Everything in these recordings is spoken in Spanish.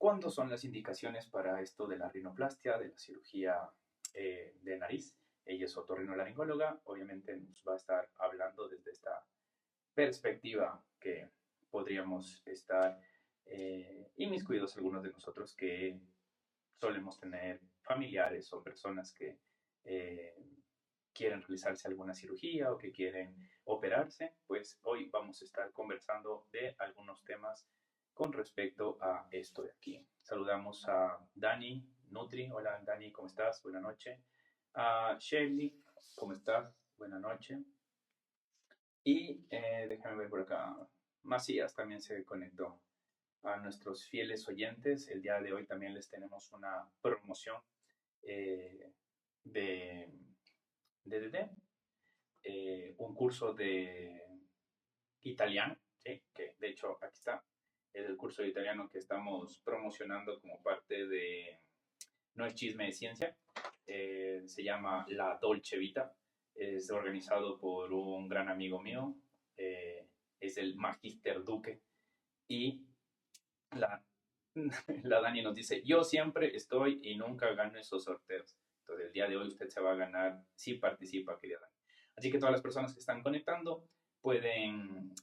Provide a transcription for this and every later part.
¿Cuándo son las indicaciones para esto de la rinoplastia, de la cirugía de nariz? Ella es otorrinolaringóloga, obviamente nos va a estar hablando desde esta perspectiva que podríamos estar inmiscuidos algunos de nosotros que solemos tener familiares o personas que eh, quieren realizarse alguna cirugía o que quieren operarse, pues hoy vamos a estar conversando de algunos temas con respecto a esto de aquí. Saludamos a Dani Nutri. Hola Dani, ¿cómo estás? Buenas noches. A Shelly, ¿cómo estás? Buenas noches. Y déjame ver por acá. Macías también se conectó. A nuestros fieles oyentes, el día de hoy también les tenemos una promoción eh, de, un curso de italiano, ¿sí? Que de hecho aquí está, es el curso de italiano que estamos promocionando como parte de No es chisme de ciencia, se llama La Dolce Vita, es organizado por un gran amigo mío, es el Magister Duque, y la, la Dani nos dice, yo siempre estoy y nunca gano esos sorteos. Entonces el día de hoy usted se va a ganar si participa, querida Dani. Así que todas las personas que están conectando pueden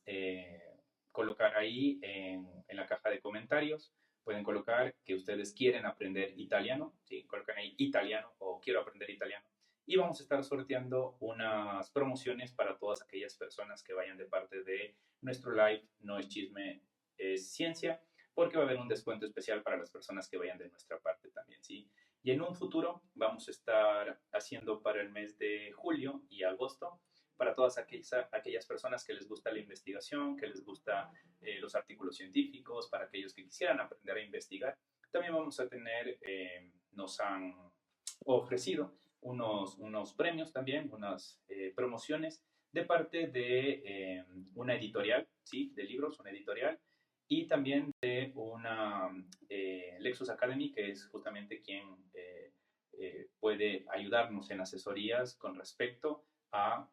colocar ahí en la caja de comentarios, pueden colocar que ustedes quieren aprender italiano, ¿sí? Colocan ahí italiano o quiero aprender italiano. Y vamos a estar sorteando unas promociones para todas aquellas personas que vayan de parte de nuestro live No es chisme, es ciencia, porque va a haber un descuento especial para las personas que vayan de nuestra parte también, ¿sí? Y en un futuro vamos a estar haciendo para el mes de julio y agosto, para todas aquellas personas que les gusta la investigación, que les gusta los artículos científicos, para aquellos que quisieran aprender a investigar. También vamos a tener, nos han ofrecido unos premios también, unas promociones de parte de una editorial, ¿sí? De libros, una editorial, y también de una Lexus Academy, que es justamente quien puede ayudarnos en asesorías con respecto a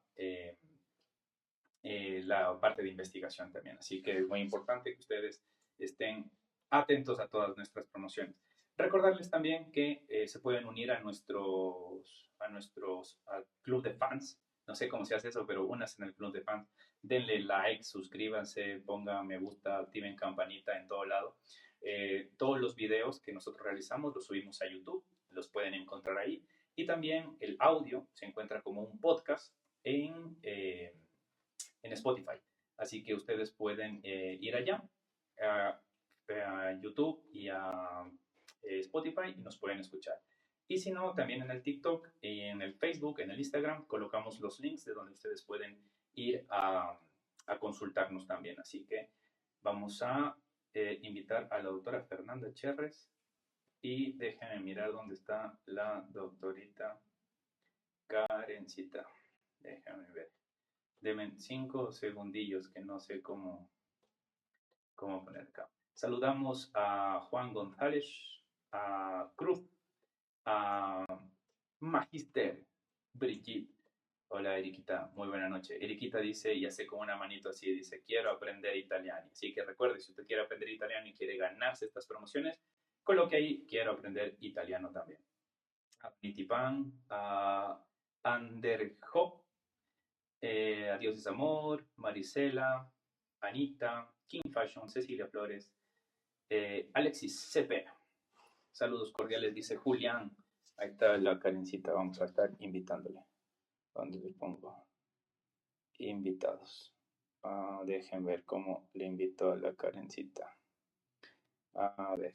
la parte de investigación también. Así que es muy importante que ustedes estén atentos a todas nuestras promociones. Recordarles también que se pueden unir a nuestros al club de fans. No sé cómo se hace eso, pero únanse en el club de fans. Denle like, suscríbanse, pongan me gusta, activen campanita en todo lado. Todos los videos que nosotros realizamos los subimos a YouTube, los pueden encontrar ahí. Y también el audio se encuentra como un podcast en Spotify. Así que ustedes pueden ir allá a YouTube y a Spotify y nos pueden escuchar. Y si no, también en el TikTok, y en el Facebook, en el Instagram, colocamos los links de donde ustedes pueden ir a consultarnos también. Así que vamos a invitar a la doctora Fernanda Cherres y déjenme mirar dónde está la doctorita Karencita. Déjenme ver. Deme 5 segundillos que no sé cómo poner acá. Saludamos a Juan González, a Cruz, a Magister, Brigitte. Hola, Eriquita, muy buena noche. Eriquita dice, y hace con una manito así, dice, quiero aprender italiano. Así que recuerde, si usted quiere aprender italiano y quiere ganarse estas promociones, coloque ahí, quiero aprender italiano también. A Nitipan, a Anderjo, Adiós es Amor, Marisela, Anita, King Fashion, Cecilia Flores, Alexis Cepeda. Saludos cordiales, dice Julián. Ahí está la Karencita, vamos a estar invitándole. ¿Dónde le pongo? Invitados. Dejen ver cómo le invito a la Karencita. A ver.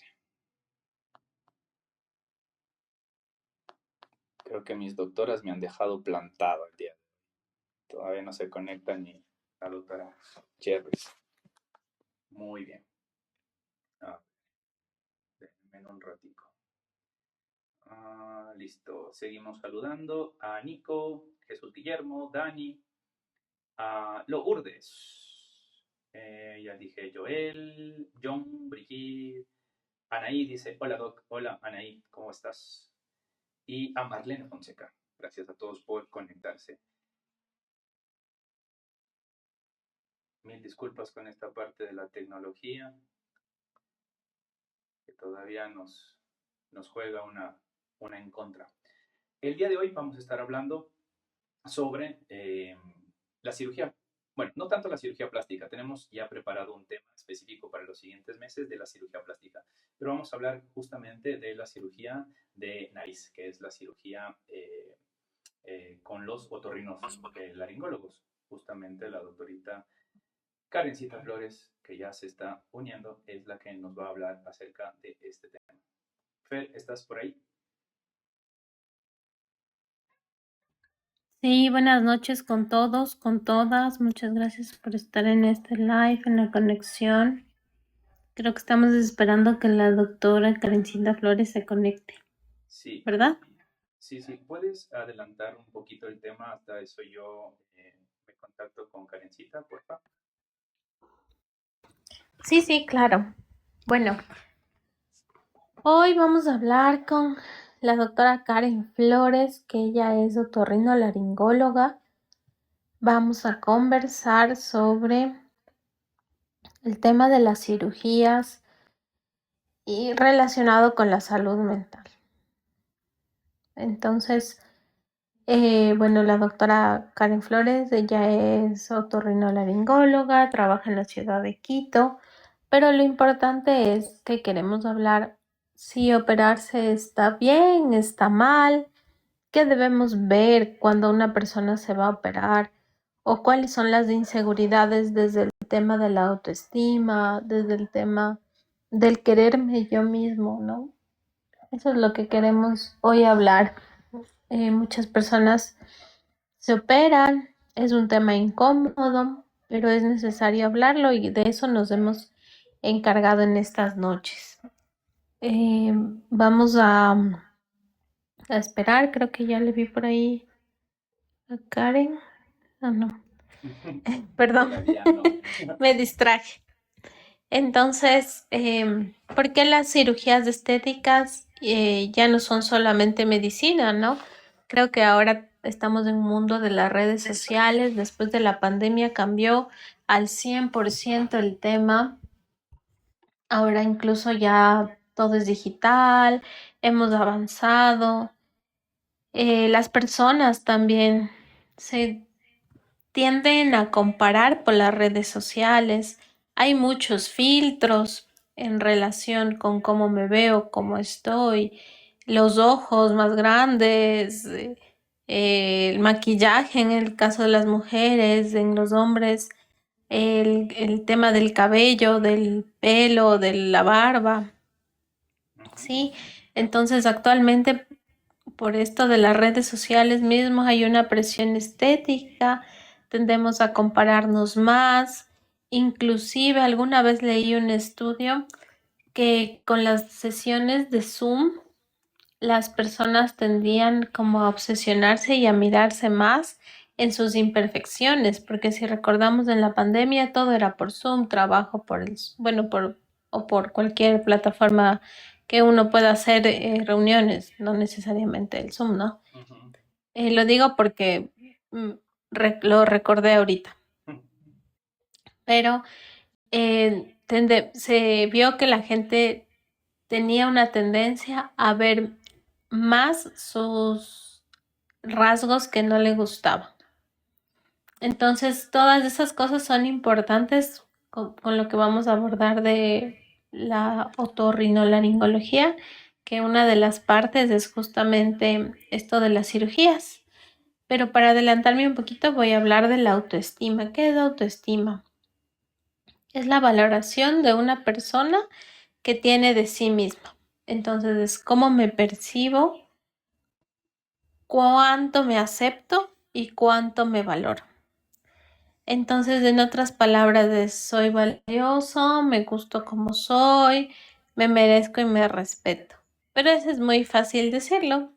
Creo que mis doctoras me han dejado plantado el día de hoy. Todavía no se conecta ni la doctora Cherry. Muy bien. Déjenme un ratico. Listo. Seguimos saludando a Nico, Jesús Guillermo, Dani, a Lourdes. Ya dije Joel, John, Brigitte, Anaí dice, hola Doc, hola Anaí, ¿cómo estás? Y a Marlene Fonseca. Gracias a todos por conectarse. Mil disculpas con esta parte de la tecnología. que todavía nos juega una en contra. El día de hoy vamos a estar hablando sobre la cirugía. Bueno, no tanto la cirugía plástica, tenemos ya preparado un tema específico para los siguientes meses de la cirugía plástica, pero vamos a hablar justamente de la cirugía de nariz, que es la cirugía con los otorrinolaringólogos. Justamente la doctorita Karencita Flores, que ya se está uniendo, es la que nos va a hablar acerca de este tema. Fer, ¿estás por ahí? Sí, buenas noches con todos, con todas. Muchas gracias por estar en este live, en la conexión. Creo que estamos esperando que la doctora Karencita Flores se conecte, Sí, ¿verdad? sí, sí. ¿Puedes adelantar un poquito el tema? Hasta eso yo me contacto con Karencita, por favor. Sí, claro. Bueno, hoy vamos a hablar con la doctora Karen Flores, que ella es otorrinolaringóloga. Vamos a conversar sobre el tema de las cirugías y relacionado con la salud mental. Entonces, bueno, la doctora Karen Flores, ella es otorrinolaringóloga, trabaja en la ciudad de Quito, pero lo importante es que queremos hablar si operarse está bien, está mal, qué debemos ver cuando una persona se va a operar o cuáles son las inseguridades desde el tema de la autoestima, desde el tema del quererme yo mismo, ¿no? Eso es lo que queremos hoy hablar. Muchas personas se operan, es un tema incómodo, pero es necesario hablarlo y de eso nos hemos encargado en estas noches. Vamos a esperar, creo que ya le vi por ahí a Karen. Ah, no, perdón, Todavía no. me distraje. Entonces, ¿por qué las cirugías estéticas ya no son solamente medicina, no? Creo que ahora estamos en un mundo de las redes sociales. Después de la pandemia cambió al 100% el tema. Ahora incluso ya todo es digital, hemos avanzado. Las personas también se tienden a comparar por las redes sociales. Hay muchos filtros en relación con cómo me veo, cómo estoy, los ojos más grandes, el maquillaje en el caso de las mujeres, en los hombres, el tema del cabello, del pelo, de la barba. Sí, entonces actualmente por esto de las redes sociales mismos hay una presión estética, tendemos a compararnos más, inclusive alguna vez leí un estudio que con las sesiones de Zoom las personas tendían como a obsesionarse y a mirarse más en sus imperfecciones, porque si recordamos en la pandemia todo era por Zoom, trabajo por bueno, o por cualquier plataforma que uno pueda hacer reuniones, no necesariamente el Zoom, ¿no? Lo digo porque mm, lo recordé ahorita, pero se vio que la gente tenía una tendencia a ver más sus rasgos que no le gustaban. Entonces, todas esas cosas son importantes con lo que vamos a abordar de la otorrinolaringología, que una de las partes es justamente esto de las cirugías. Pero para adelantarme un poquito voy a hablar de la autoestima. ¿Qué es autoestima? Es la valoración de una persona que tiene de sí misma. Entonces, es cómo me percibo, cuánto me acepto y cuánto me valoro. Entonces, en otras palabras, es soy valioso, me gusto como soy, me merezco y me respeto. Pero eso es muy fácil decirlo.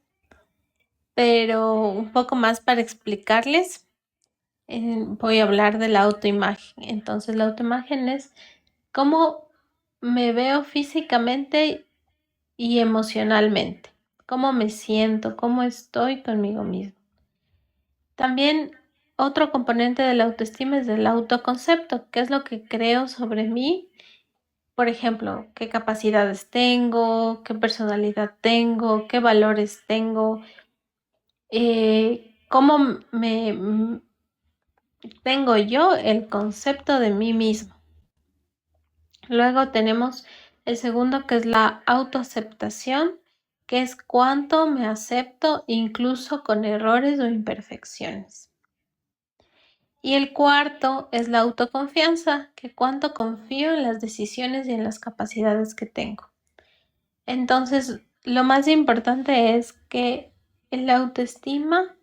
Pero un poco más para explicarles, voy a hablar de la autoimagen. Entonces, la autoimagen es cómo me veo físicamente y emocionalmente, cómo me siento, cómo estoy conmigo mismo. También otro componente de la autoestima es el autoconcepto, que es lo que creo sobre mí por ejemplo, qué capacidades tengo, qué personalidad tengo, qué valores tengo, cómo tengo yo el concepto de mí mismo. Luego tenemos el segundo, que es la autoaceptación, que es cuánto me acepto incluso con errores o imperfecciones. Y el cuarto es la autoconfianza, que cuánto confío en las decisiones y en las capacidades que tengo. Entonces, lo más importante es que la autoestima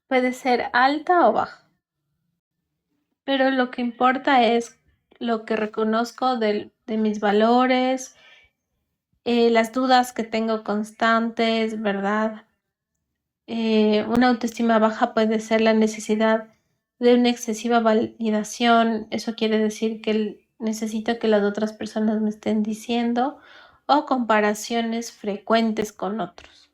puede ser alta o baja, pero lo que importa es lo que reconozco de mis valores, las dudas que tengo constantes, ¿verdad? Una autoestima baja puede ser la necesidad de una excesiva validación. Eso quiere decir que necesito que las otras personas me estén diciendo o comparaciones frecuentes con otros.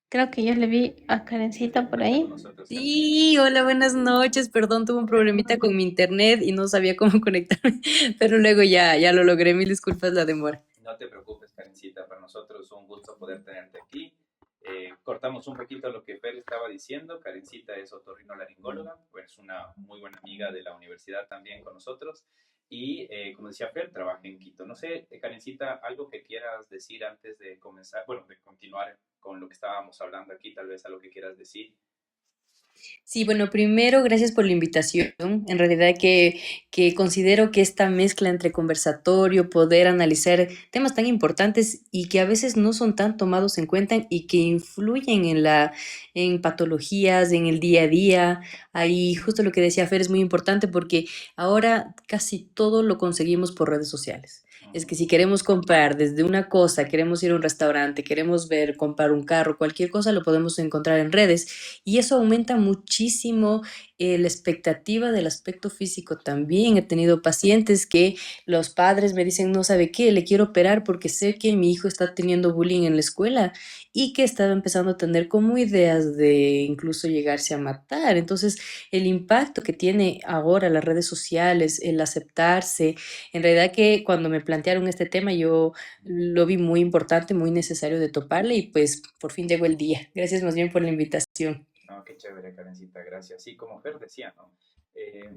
Creo que yo le vi a ¿Te Karencita por encuentras ahí. con nosotros, Karencita? Sí, hola, buenas noches. Perdón, tuve un problemita con mi internet y no sabía cómo conectarme, pero luego ya lo logré. Mil disculpas la demora. No te preocupes, Karencita, para nosotros es un gusto poder tenerte aquí. Cortamos un poquito lo que Fer estaba diciendo. Karencita es otorrinolaringóloga, pues es una muy buena amiga de la universidad también con nosotros. Y como decía Fer, trabaja en Quito. No sé, Karencita, algo que quieras decir antes de comenzar, bueno, de continuar con lo que estábamos hablando aquí, tal vez algo que quieras decir. Sí, bueno, primero, gracias por la invitación. En realidad que considero que esta mezcla entre conversatorio, poder analizar temas tan importantes y que a veces no son tan tomados en cuenta y que influyen en patologías, en el día a día. Ahí justo lo que decía Fer es muy importante porque ahora casi todo lo conseguimos por redes sociales. Es que si queremos comprar desde una cosa, queremos ir a un restaurante, queremos ver, comprar un carro, cualquier cosa lo podemos encontrar en redes y eso aumenta muchísimo la expectativa del aspecto físico también. He tenido pacientes que los padres me dicen, no sabe qué, le quiero operar porque sé que mi hijo está teniendo bullying en la escuela y que estaba empezando a tener como ideas de incluso llegarse a matar. Entonces, el impacto que tiene ahora las redes sociales, el aceptarse, en realidad que cuando me plantearon este tema yo lo vi muy importante, muy necesario de toparle y pues por fin llegó el día. Gracias más bien por la invitación. No, qué chévere, Karencita, gracias. Sí, como Fer decía, ¿no? Eh,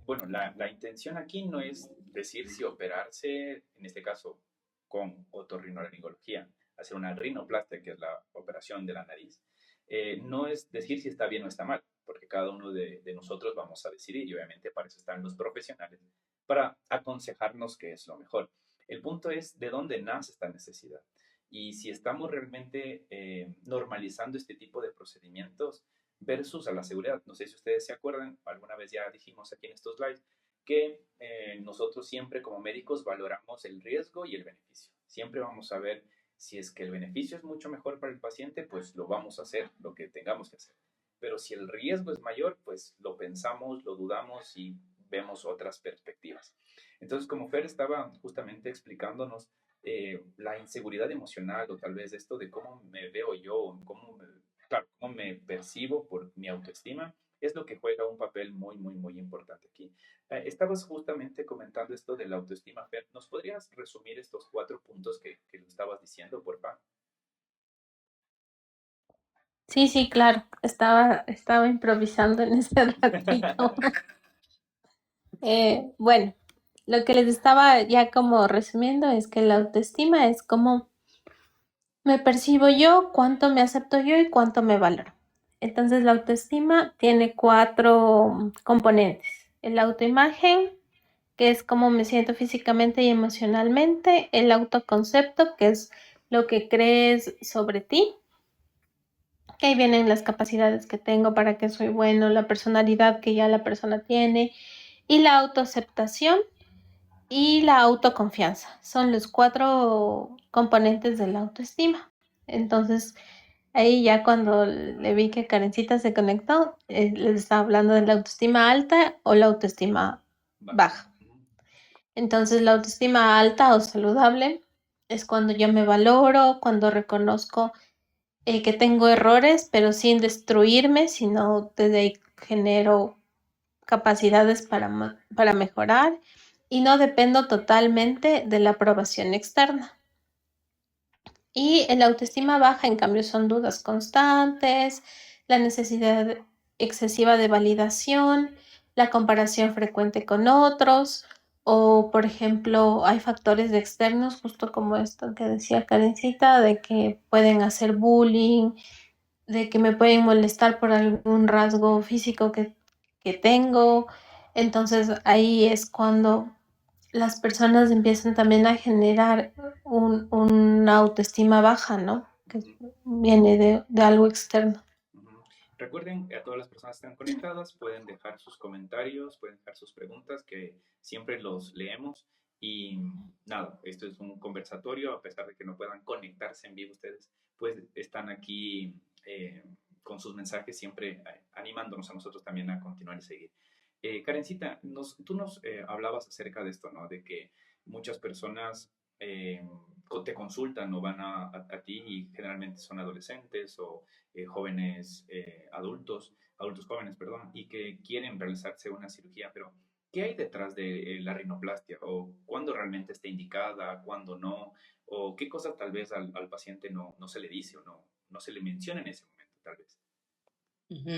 bueno, la intención aquí no es decir si operarse, en este caso, con otorrinolaringología, hacer una rinoplastia, que es la operación de la nariz, no es decir si está bien o está mal, porque cada uno de nosotros vamos a decidir y obviamente para eso están los profesionales, para aconsejarnos qué es lo mejor. El punto es de dónde nace esta necesidad y si estamos realmente normalizando este tipo de procedimientos versus a la seguridad. No sé si ustedes se acuerdan, alguna vez ya dijimos aquí en estos lives, que nosotros siempre como médicos valoramos el riesgo y el beneficio. Siempre vamos a ver si es que el beneficio es mucho mejor para el paciente, pues lo vamos a hacer, lo que tengamos que hacer. Pero si el riesgo es mayor, pues lo pensamos, lo dudamos y vemos otras perspectivas. Entonces, como Fer estaba justamente explicándonos la inseguridad emocional o tal vez esto de cómo me veo yo, claro, cómo me percibo por mi autoestima, es lo que juega un papel muy, muy, muy importante aquí. Estabas justamente comentando esto de la autoestima, Fer. ¿Nos podrías resumir estos 4 puntos que lo estabas diciendo, por favor? Sí, sí, claro. Estaba improvisando en ese ratito. Bueno, lo que les estaba ya como resumiendo es que la autoestima es cómo me percibo yo, cuánto me acepto yo y cuánto me valoro. Entonces, la autoestima tiene cuatro componentes. El autoimagen, que es cómo me siento físicamente y emocionalmente. El autoconcepto, que es lo que crees sobre ti. Que ahí vienen las capacidades que tengo, para que soy bueno, la personalidad que ya la persona tiene. Y la autoaceptación y la autoconfianza. Son los cuatro componentes de la autoestima. Entonces, ahí ya cuando le vi que Karencita se conectó, les estaba hablando de la autoestima alta o la autoestima baja. Entonces, la autoestima alta o saludable es cuando yo me valoro, cuando reconozco que tengo errores, pero sin destruirme, sino desde ahí genero capacidades para mejorar. y no dependo totalmente de la aprobación externa. Y el autoestima baja, en cambio, son dudas constantes, la necesidad excesiva de validación, la comparación frecuente con otros, o por ejemplo, hay factores externos, justo como esto que decía Karencita, de que pueden hacer bullying, de que me pueden molestar por algún rasgo físico que tengo. Entonces ahí es cuando las personas empiezan también a generar una autoestima baja, ¿no? Que viene de algo externo. Ujú. Recuerden, a todas las personas que están conectadas pueden dejar sus comentarios, pueden dejar sus preguntas, que siempre los leemos. Y nada, esto es un conversatorio, a pesar de que no puedan conectarse en vivo ustedes, pues están aquí con sus mensajes, siempre animándonos a nosotros también a continuar y seguir. Karencita, tú nos hablabas acerca de esto, ¿no? De que muchas personas eh, te consultan o van a ti y generalmente son adolescentes o jóvenes adultos jóvenes, perdón, y que quieren realizarse una cirugía, pero ¿qué hay detrás de la rinoplastia? ¿O cuándo realmente está indicada, cuándo no? ¿O qué cosas tal vez al paciente no se le dice o no se le menciona en ese momento, tal vez? Ujú.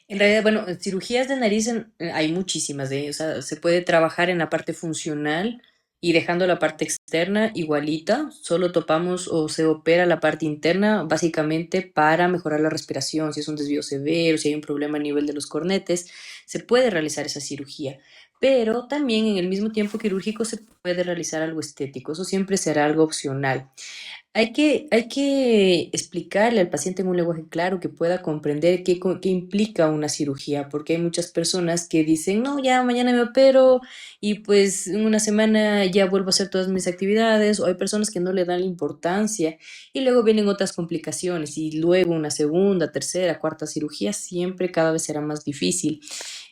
En realidad, bueno, cirugías de nariz hay muchísimas, o sea, se puede trabajar en la parte funcional y dejando la parte externa igualita, solo topamos o se opera la parte interna básicamente para mejorar la respiración, si es un desvío severo, si hay un problema a nivel de los cornetes, se puede realizar esa cirugía. Pero también en el mismo tiempo quirúrgico se puede realizar algo estético, eso siempre será algo opcional. Hay que explicarle al paciente en un lenguaje claro que pueda comprender qué implica una cirugía, porque hay muchas personas que dicen, no, ya mañana me opero y pues en una semana ya vuelvo a hacer todas mis actividades, o hay personas que no le dan la importancia y luego vienen otras complicaciones y luego una segunda, tercera, cuarta cirugía siempre cada vez será más difícil.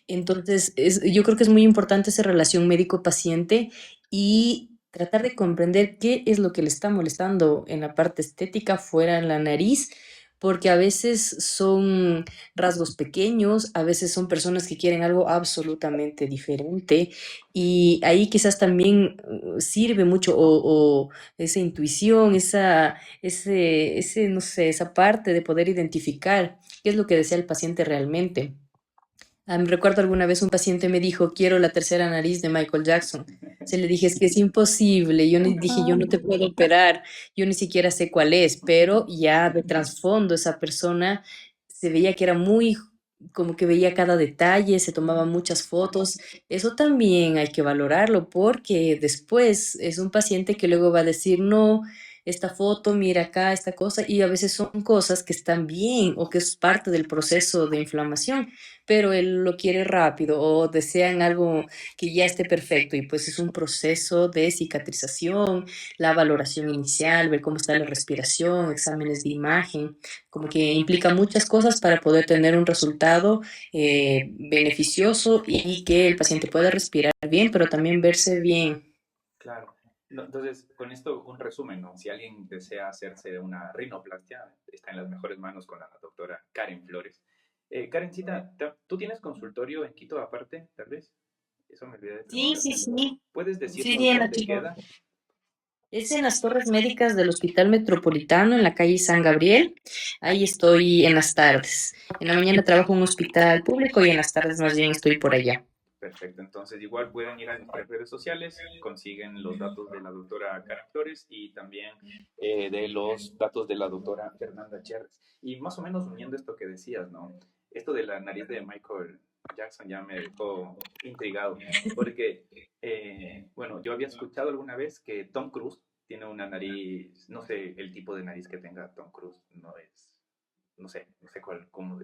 Entonces, yo creo que es muy importante esa relación médico-paciente y tratar de comprender qué es lo que le está molestando en la parte estética fuera en la nariz, porque a veces son rasgos pequeños, a veces son personas que quieren algo absolutamente diferente y ahí quizás también sirve mucho o esa intuición, no sé, esa parte de poder identificar qué es lo que desea el paciente realmente. Recuerdo alguna vez un paciente me dijo, quiero la tercera nariz de Michael Jackson. Se le dije, es que es imposible. Dije, yo no te puedo operar. Yo ni siquiera sé cuál es, pero ya de trasfondo esa persona se veía que era muy, como que veía cada detalle, se tomaba muchas fotos. Eso también hay que valorarlo porque después es un paciente que luego va a decir, no, esta foto, mira acá, esta cosa, y a veces son cosas que están bien o que es parte del proceso de inflamación, pero él lo quiere rápido o desean algo que ya esté perfecto y pues es un proceso de cicatrización, la valoración inicial, ver cómo está la respiración, exámenes de imagen, como que implica muchas cosas para poder tener un resultado beneficioso y que el paciente pueda respirar bien, pero también verse bien. Claro. No, entonces, con esto un resumen, ¿no? Si alguien desea hacerse una rinoplastia, está en las mejores manos con la doctora Karen Flores. Karencita, ¿tú tienes consultorio en Quito aparte, tal vez? Eso me olvidé de Sí, preguntar. sí, sí. ¿Puedes Sí, sí, decirnos en la dónde Chiva. queda? Es en las torres médicas del Hospital Metropolitano, en la calle San Gabriel. Ahí estoy en las tardes. En la mañana trabajo en un hospital público y en las tardes más bien estoy por allá. Perfecto, entonces igual pueden ir a nuestras redes sociales, consiguen los datos de la doctora Karen Flores y también de los datos de la doctora Fernanda Cherres. Y más o menos uniendo esto que decías, ¿no? Esto de la nariz de Michael Jackson ya me dejó intrigado, porque, bueno, yo había escuchado alguna vez que Tom Cruise tiene una nariz, no sé el tipo de nariz que tenga Tom Cruise, no sé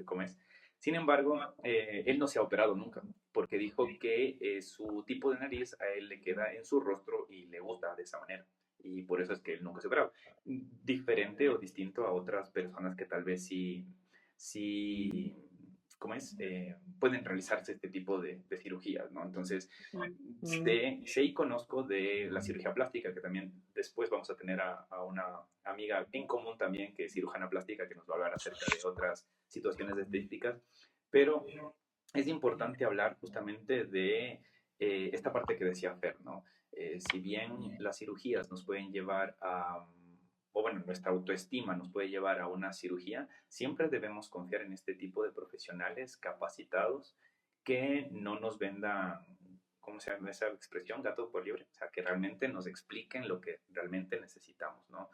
cómo es. Sin embargo, él no se ha operado nunca, porque dijo que su tipo de nariz a él le queda en su rostro y le gusta de esa manera. Y por eso es que él nunca se ha operado. Diferente o distinto a otras personas que tal vez sí, ¿cómo es? Pueden realizarse este tipo de cirugías, ¿no? Entonces, Mm. sé y conozco de la cirugía plástica, que también después vamos a tener a una amiga en común también, que es cirujana plástica, que nos va a hablar acerca de otras situaciones estéticas, pero es importante hablar justamente de esta parte que decía Fer, ¿no? Si bien las cirugías nos pueden llevar a, o bueno, nuestra autoestima nos puede llevar a una cirugía, siempre debemos confiar en este tipo de profesionales capacitados que no nos vendan, ¿cómo se llama esa expresión? Gato por liebre, o sea, que realmente nos expliquen lo que realmente necesitamos, ¿no?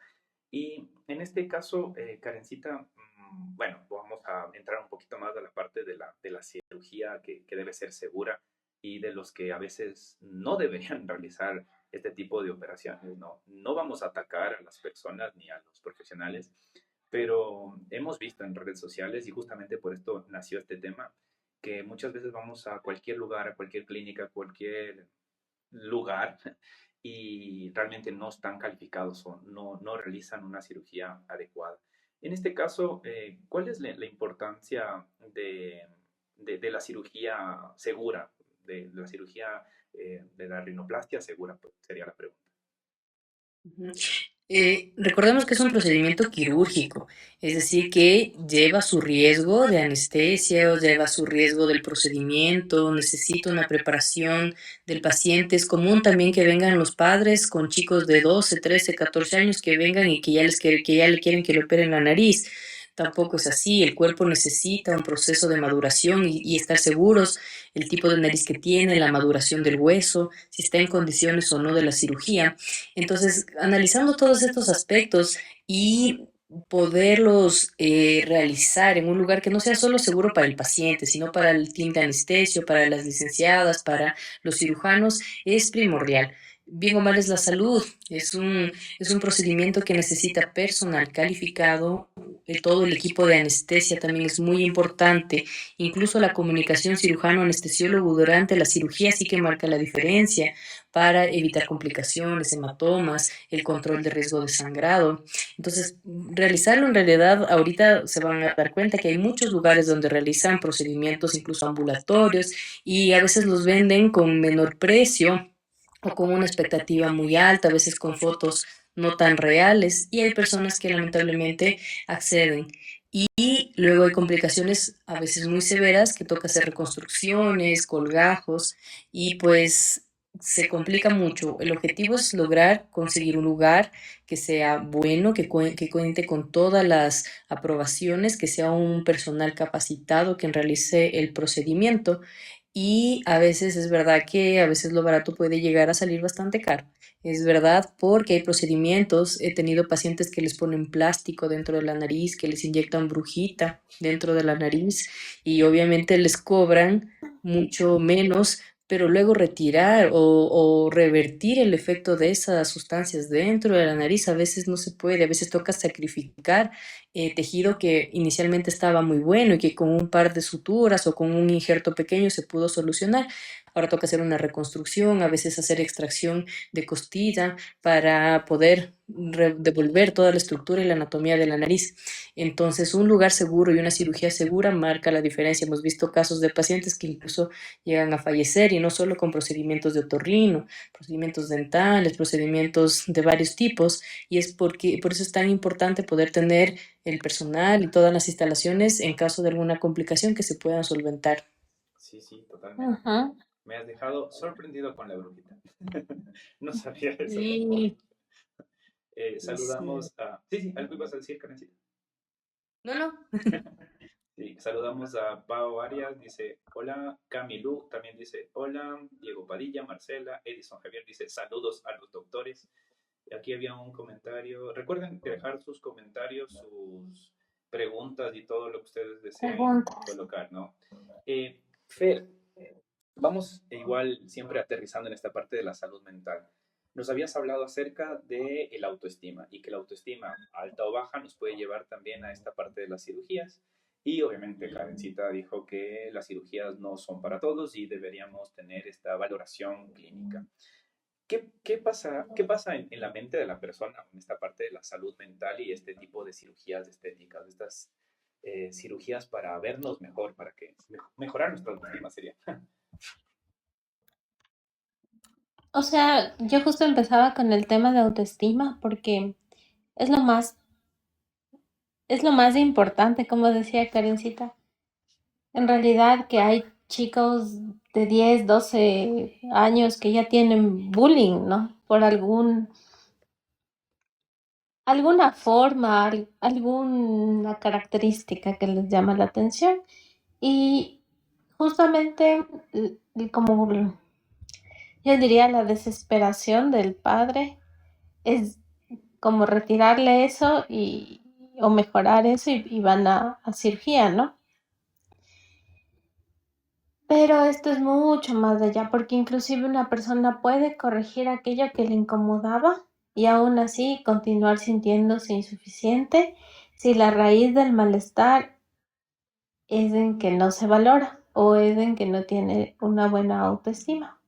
Y en este caso, Karencita, bueno, vamos a entrar un poquito más a la parte de la cirugía que debe ser segura y de los que a veces no deberían realizar este tipo de operaciones, ¿no? No vamos a atacar a las personas ni a los profesionales, pero hemos visto en redes sociales y justamente por esto nació este tema, que muchas veces vamos a cualquier lugar, a cualquier clínica, a cualquier lugar y realmente no están calificados o no realizan una cirugía adecuada. En este caso, ¿cuál es la importancia de la cirugía segura, de la cirugía de la rinoplastia segura? Pues, sería la pregunta. Ujú. Recordemos que es un procedimiento quirúrgico, es decir, que lleva su riesgo de anestesia o lleva su riesgo del procedimiento, necesita una preparación del paciente. Es común también que vengan los padres con chicos de 12, 13, 14 años que vengan y que que ya le quieren que le operen la nariz. Tampoco es así, el cuerpo necesita un proceso de maduración y estar seguros el tipo de nariz que tiene, la maduración del hueso, si está en condiciones o no de la cirugía. Entonces, analizando todos estos aspectos y poderlos realizar en un lugar que no sea solo seguro para el paciente, sino para el team de anestesio, para las licenciadas, para los cirujanos, es primordial. Bien o mal es la salud, es un procedimiento que necesita personal calificado, todo el equipo de anestesia también es muy importante, incluso la comunicación cirujano-anestesiólogo durante la cirugía sí que marca la diferencia para evitar complicaciones, hematomas, el control de riesgo de sangrado. Entonces, realizarlo en realidad, ahorita se van a dar cuenta que hay muchos lugares donde realizan procedimientos incluso ambulatorios y a veces los venden con menor precio o con una expectativa muy alta, a veces con fotos no tan reales y hay personas que lamentablemente acceden. Y luego hay complicaciones a veces muy severas que toca hacer reconstrucciones, colgajos y pues se complica mucho. El objetivo es lograr conseguir un lugar que sea bueno, que cuente con todas las aprobaciones, que sea un personal capacitado quien realice el procedimiento. Y a veces es verdad que a veces lo barato puede llegar a salir bastante caro. Es verdad porque hay procedimientos, he tenido pacientes que les ponen plástico dentro de la nariz, que les inyectan brujita dentro de la nariz y obviamente les cobran mucho menos, pero luego retirar o revertir el efecto de esas sustancias dentro de la nariz a veces no se puede, a veces toca sacrificar tejido que inicialmente estaba muy bueno y que con un par de suturas o con un injerto pequeño se pudo solucionar. Ahora toca hacer una reconstrucción, a veces hacer extracción de costilla para poder devolver toda la estructura y la anatomía de la nariz. Entonces, un lugar seguro y una cirugía segura marca la diferencia. Hemos visto casos de pacientes que incluso llegan a fallecer y no solo con procedimientos de otorrino, procedimientos dentales, procedimientos de varios tipos. Y es porque por eso es tan importante poder tener el personal y todas las instalaciones en caso de alguna complicación que se puedan solventar. Sí, sí, totalmente. Ujú. Me has dejado sorprendido con la brujita. No sabía eso tampoco. Sí, sí. Saludamos a... Sí, sí, algo ibas a decir, Karencita. No, no. Sí, saludamos a Pau Arias, dice hola, Camilú también dice hola, Diego Padilla, Marcela, Edison Javier dice saludos a los doctores. Aquí había un comentario, recuerden dejar sus comentarios, sus preguntas y todo lo que ustedes deseen Preguntas. colocar, ¿no? Fer, vamos igual siempre aterrizando en esta parte de la salud mental. Nos habías hablado acerca de el autoestima y que la autoestima alta o baja nos puede llevar también a esta parte de las cirugías. Y obviamente Karencita dijo que las cirugías no son para todos y deberíamos tener esta valoración clínica. Qué pasa en la mente de la persona en esta parte de la salud mental y este tipo de cirugías estéticas, estas cirugías para vernos mejor, para que mejorar nuestra autoestima sería? O sea, yo justo empezaba con el tema de autoestima porque es lo más, es lo más importante, como decía Karencita. En realidad que hay chicos de 10 12 años que ya tienen bullying, ¿no? Por alguna forma, alguna característica que les llama la atención. Y justamente, como yo diría, la desesperación del padre es como retirarle eso o mejorar eso y van a cirugía, ¿no? Pero esto es mucho más allá, porque inclusive una persona puede corregir aquello que le incomodaba y aún así continuar sintiéndose insuficiente si la raíz del malestar es en que no se valora o es en que no tiene una buena autoestima.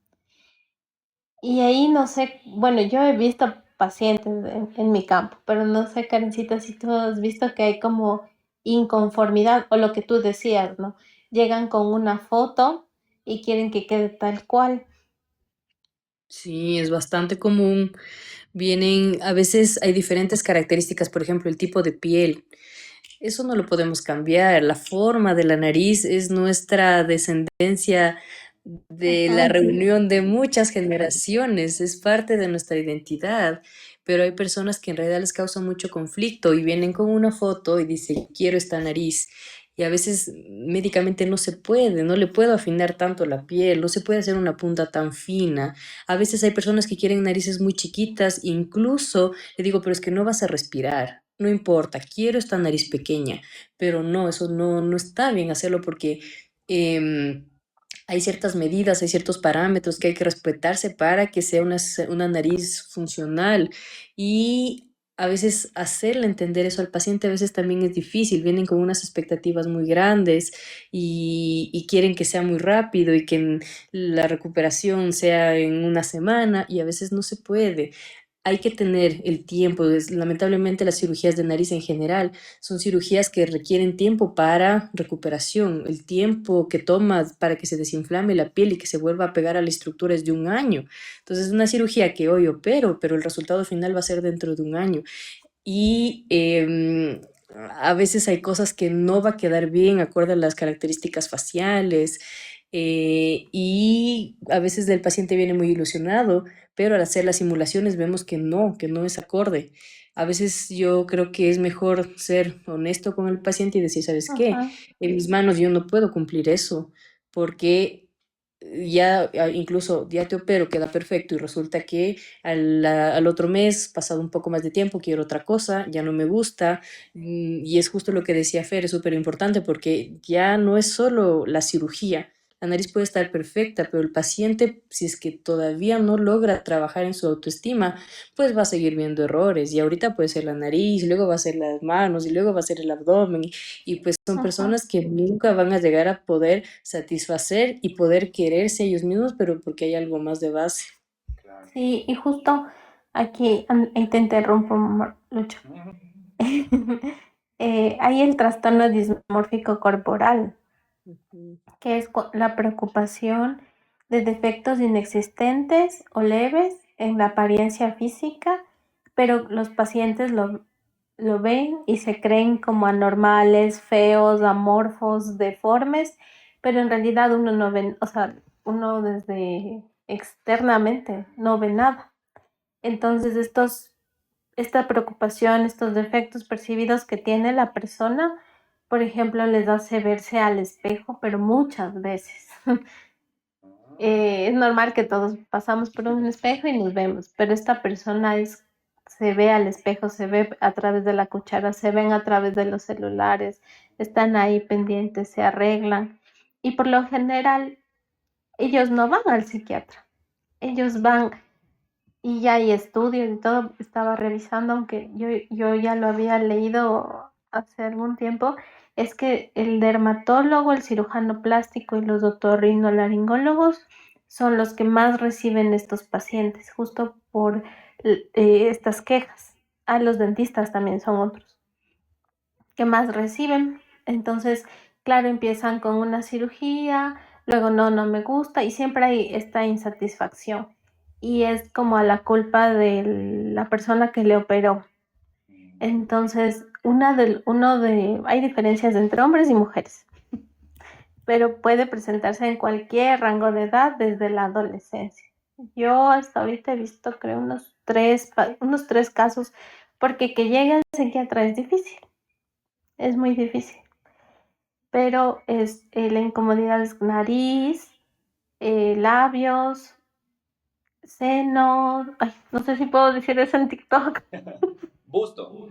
Y ahí no sé, bueno, yo he visto pacientes en mi campo, pero no sé, Karencita, si tú has visto que hay como inconformidad o lo que tú decías, ¿no? Llegan con una foto y quieren que quede tal cual. Sí, es bastante común. Vienen, a veces hay diferentes características, por ejemplo, el tipo de piel. Eso no lo podemos cambiar. La forma de la nariz es nuestra descendencia de la Ajá. reunión de muchas generaciones, es parte de nuestra identidad. Pero hay personas que en realidad les causa mucho conflicto y vienen con una foto y dicen, quiero esta nariz. Y a veces médicamente no se puede, no le puedo afinar tanto la piel, no se puede hacer una punta tan fina. A veces hay personas que quieren narices muy chiquitas, incluso le digo, pero es que no vas a respirar. No importa, quiero esta nariz pequeña, pero no, eso no está bien hacerlo porque em, hay ciertas medidas, hay ciertos parámetros que hay que respetarse para que sea una nariz funcional. Y a veces hacerle entender eso al paciente a veces también es difícil. Vienen con unas expectativas muy grandes y quieren que sea muy rápido y que la recuperación sea en una semana y a veces no se puede. Hay que tener el tiempo. Lamentablemente las cirugías de nariz en general son cirugías que requieren tiempo para recuperación. El tiempo que toma para que se desinflame la piel y que se vuelva a pegar a la estructura es de un año. Entonces es una cirugía que hoy opero, pero el resultado final va a ser dentro de un año. Y a veces hay cosas que no va a quedar bien acorde a las características faciales, y a veces el paciente viene muy ilusionado, pero al hacer las simulaciones vemos que no es acorde. A veces yo creo que es mejor ser honesto con el paciente y decir, ¿sabes qué? Ajá. En mis manos yo no puedo cumplir eso porque ya incluso ya te opero, queda perfecto y resulta que al otro mes, pasado un poco más de tiempo, quiero otra cosa, ya no me gusta. Y es justo lo que decía Fer, es súper importante porque ya no es solo la cirugía. La nariz puede estar perfecta, pero el paciente, si es que todavía no logra trabajar en su autoestima, pues va a seguir viendo errores. Y ahorita puede ser la nariz, luego va a ser las manos y luego va a ser el abdomen. Y pues son Ajá. personas que nunca van a llegar a poder satisfacer y poder quererse ellos mismos, pero porque hay algo más de base. Claro. Sí, y justo aquí, y te interrumpo, Lucho. Ujú. Hay el trastorno dismórfico corporal, Ujú. que es la preocupación de defectos inexistentes o leves en la apariencia física, pero los pacientes lo ven y se creen como anormales, feos, amorfos, deformes, pero en realidad uno no ve, o sea, uno desde externamente no ve nada. Entonces, esta preocupación, estos defectos percibidos que tiene la persona, por ejemplo, les hace verse al espejo, pero muchas veces. Es normal que todos pasamos por un espejo y nos vemos, pero esta persona se ve al espejo, se ve a través de la cuchara, se ven a través de los celulares, están ahí pendientes, se arreglan y por lo general ellos no van al psiquiatra, ellos van y ya hay estudios y todo, estaba revisando, aunque yo ya lo había leído hace algún tiempo, es que el dermatólogo, el cirujano plástico y los otorrinolaringólogos son los que más reciben estos pacientes, justo por estas quejas. Ah, los dentistas también son otros que más reciben. Entonces, claro, empiezan con una cirugía, luego no me gusta y siempre hay esta insatisfacción. Y es como a la culpa de la persona que le operó. Entonces, hay diferencias entre hombres y mujeres, pero puede presentarse en cualquier rango de edad desde la adolescencia. Yo hasta ahorita he visto, creo, unos tres casos, porque que llegue al psiquiatra es difícil, es muy difícil, pero la incomodidad es nariz, labios, senos, ay, no sé si puedo decir eso en TikTok. Busto.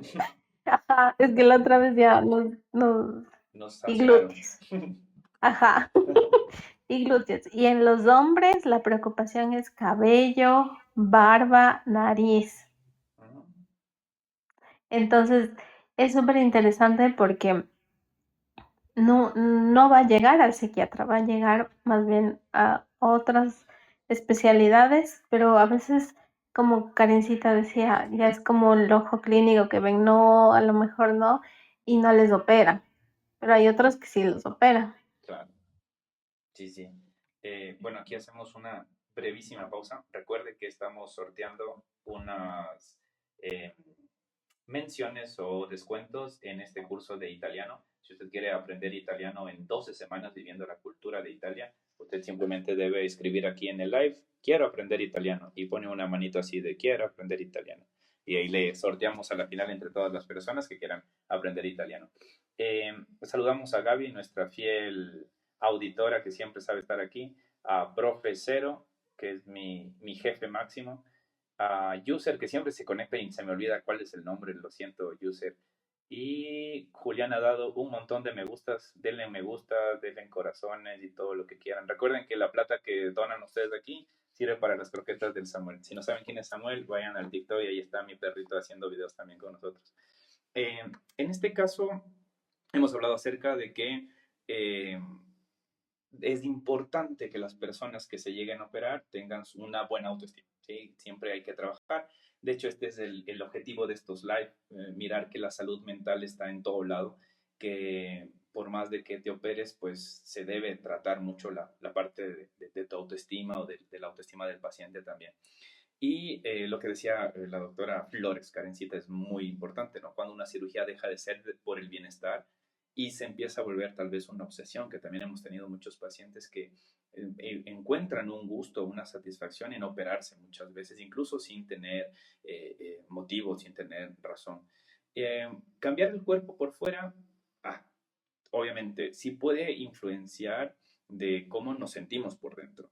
Ajá, es que la otra vez ya Nos y sancionaron. glúteos. Ajá. Y glúteos. Y en los hombres la preocupación es cabello, barba, nariz. Ujú. Entonces es súper interesante porque no va a llegar al psiquiatra, va a llegar más bien a otras especialidades, pero a veces, como Karencita decía, ya es como el ojo clínico que ven, no, a lo mejor no, y no les operan, pero hay otros que sí los operan. Claro. Sí, sí. Bueno, aquí hacemos una brevísima pausa. Recuerde que estamos sorteando unas eh, menciones o descuentos en este curso de italiano. Si usted quiere aprender italiano en 12 semanas viviendo la cultura de Italia, usted simplemente debe escribir aquí en el live, quiero aprender italiano, y pone una manito así de quiero aprender italiano. Y ahí le sorteamos a la final entre todas las personas que quieran aprender italiano. Saludamos a Gaby, nuestra fiel auditora que siempre sabe estar aquí, a Profe Cero, que es mi jefe máximo, a User, que siempre se conecta y se me olvida cuál es el nombre, lo siento, User. Y Julián ha dado un montón de me gustas, denle me gusta, denle corazones y todo lo que quieran. Recuerden que la plata que donan ustedes aquí sirve para las croquetas del Samuel. Si no saben quién es Samuel, vayan al TikTok y ahí está mi perrito haciendo videos también con nosotros. En este caso, hemos hablado acerca de que es importante que las personas que se lleguen a operar tengan una buena autoestima. ¿Sí? Siempre hay que trabajar. De hecho, este es el objetivo de estos live, mirar que la salud mental está en todo lado, que por más de que te operes, pues se debe tratar mucho la parte de tu autoestima o de la autoestima del paciente también. Y lo que decía la doctora Flores, Karencita, es muy importante, ¿no? Cuando una cirugía deja de ser por el bienestar y se empieza a volver tal vez una obsesión, que también hemos tenido muchos pacientes que encuentran un gusto, una satisfacción en operarse muchas veces, incluso sin tener motivo, sin tener razón. Cambiar el cuerpo por fuera, ah, obviamente, sí puede influenciar de cómo nos sentimos por dentro.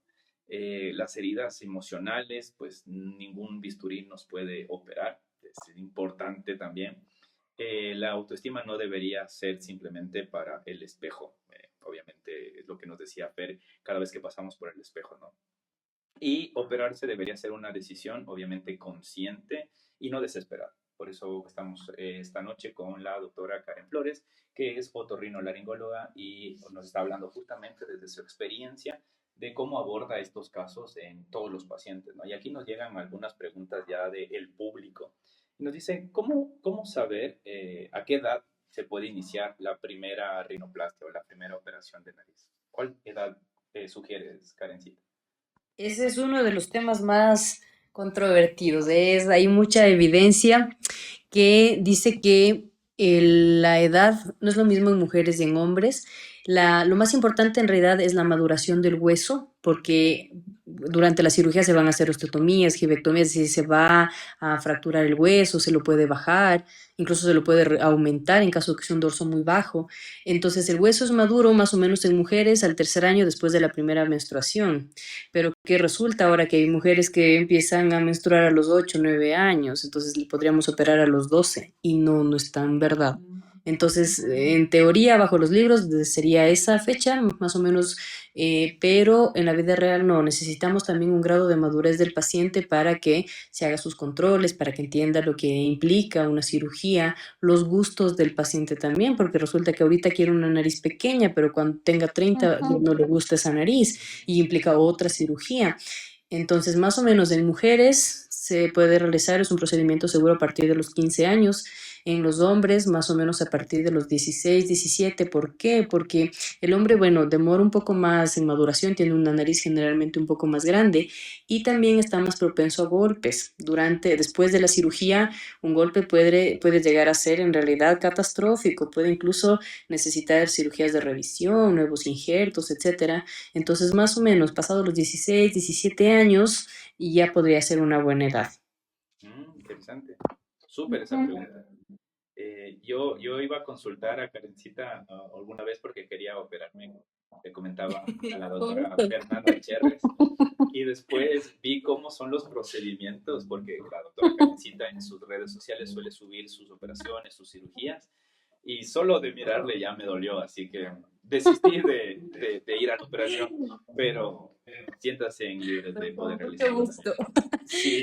Las heridas emocionales, pues ningún bisturí nos puede operar, es importante también. La autoestima no debería ser simplemente para el espejo, obviamente es lo que nos decía Fer cada vez que pasamos por el espejo, ¿no? Y operarse debería ser una decisión, obviamente, consciente y no desesperada. Por eso estamos esta noche con la doctora Karen Flores, que es otorrinolaringóloga y nos está hablando justamente desde su experiencia de cómo aborda estos casos en todos los pacientes, ¿no? Y aquí nos llegan algunas preguntas ya del público. Y nos dice, ¿cómo saber a qué edad se puede iniciar la primera rinoplastia o la primera operación de nariz? ¿Cuál edad sugieres, Karencita? Ese es uno de los temas más controvertidos. Hay mucha evidencia que dice que la edad no es lo mismo en mujeres y en hombres. Lo más importante en realidad es la maduración del hueso, porque durante la cirugía se van a hacer osteotomías, gibectomías, si se va a fracturar el hueso, se lo puede bajar, incluso se lo puede aumentar en caso de que sea un dorso muy bajo. Entonces el hueso es maduro más o menos en mujeres al tercer año después de la primera menstruación. Pero ¿qué resulta ahora que hay mujeres que empiezan a menstruar a los 8 9 años? Entonces le podríamos operar a los 12 y no es tan verdad. Entonces, en teoría, bajo los libros sería esa fecha, más o menos, pero en la vida real no. Necesitamos también un grado de madurez del paciente para que se haga sus controles, para que entienda lo que implica una cirugía, los gustos del paciente también, porque resulta que ahorita quiere una nariz pequeña, pero cuando tenga 30 no le gusta esa nariz y implica otra cirugía. Entonces, más o menos en mujeres se puede realizar, es un procedimiento seguro a partir de los 15 años En los hombres, más o menos a partir de los 16, 17. ¿Por qué? Porque el hombre, bueno, demora un poco más en maduración, tiene una nariz generalmente un poco más grande y también está más propenso a golpes. Después de la cirugía, un golpe puede llegar a ser en realidad catastrófico, puede incluso necesitar cirugías de revisión, nuevos injertos, etcétera. Entonces, más o menos, pasados los 16, 17 años, ya podría ser una buena edad. Interesante. Súper esa Ujú. pregunta. Yo iba a consultar a Karencita alguna vez porque quería operarme. Le comentaba a la doctora Justo. Fernanda Cherres. Y después vi cómo son los procedimientos, porque la doctora Karencita en sus redes sociales suele subir sus operaciones, sus cirugías, y solo de mirarle ya me dolió, así que desistí de ir a la operación, pero siéntase en libre de poder Con mucho realizarlo también. gusto.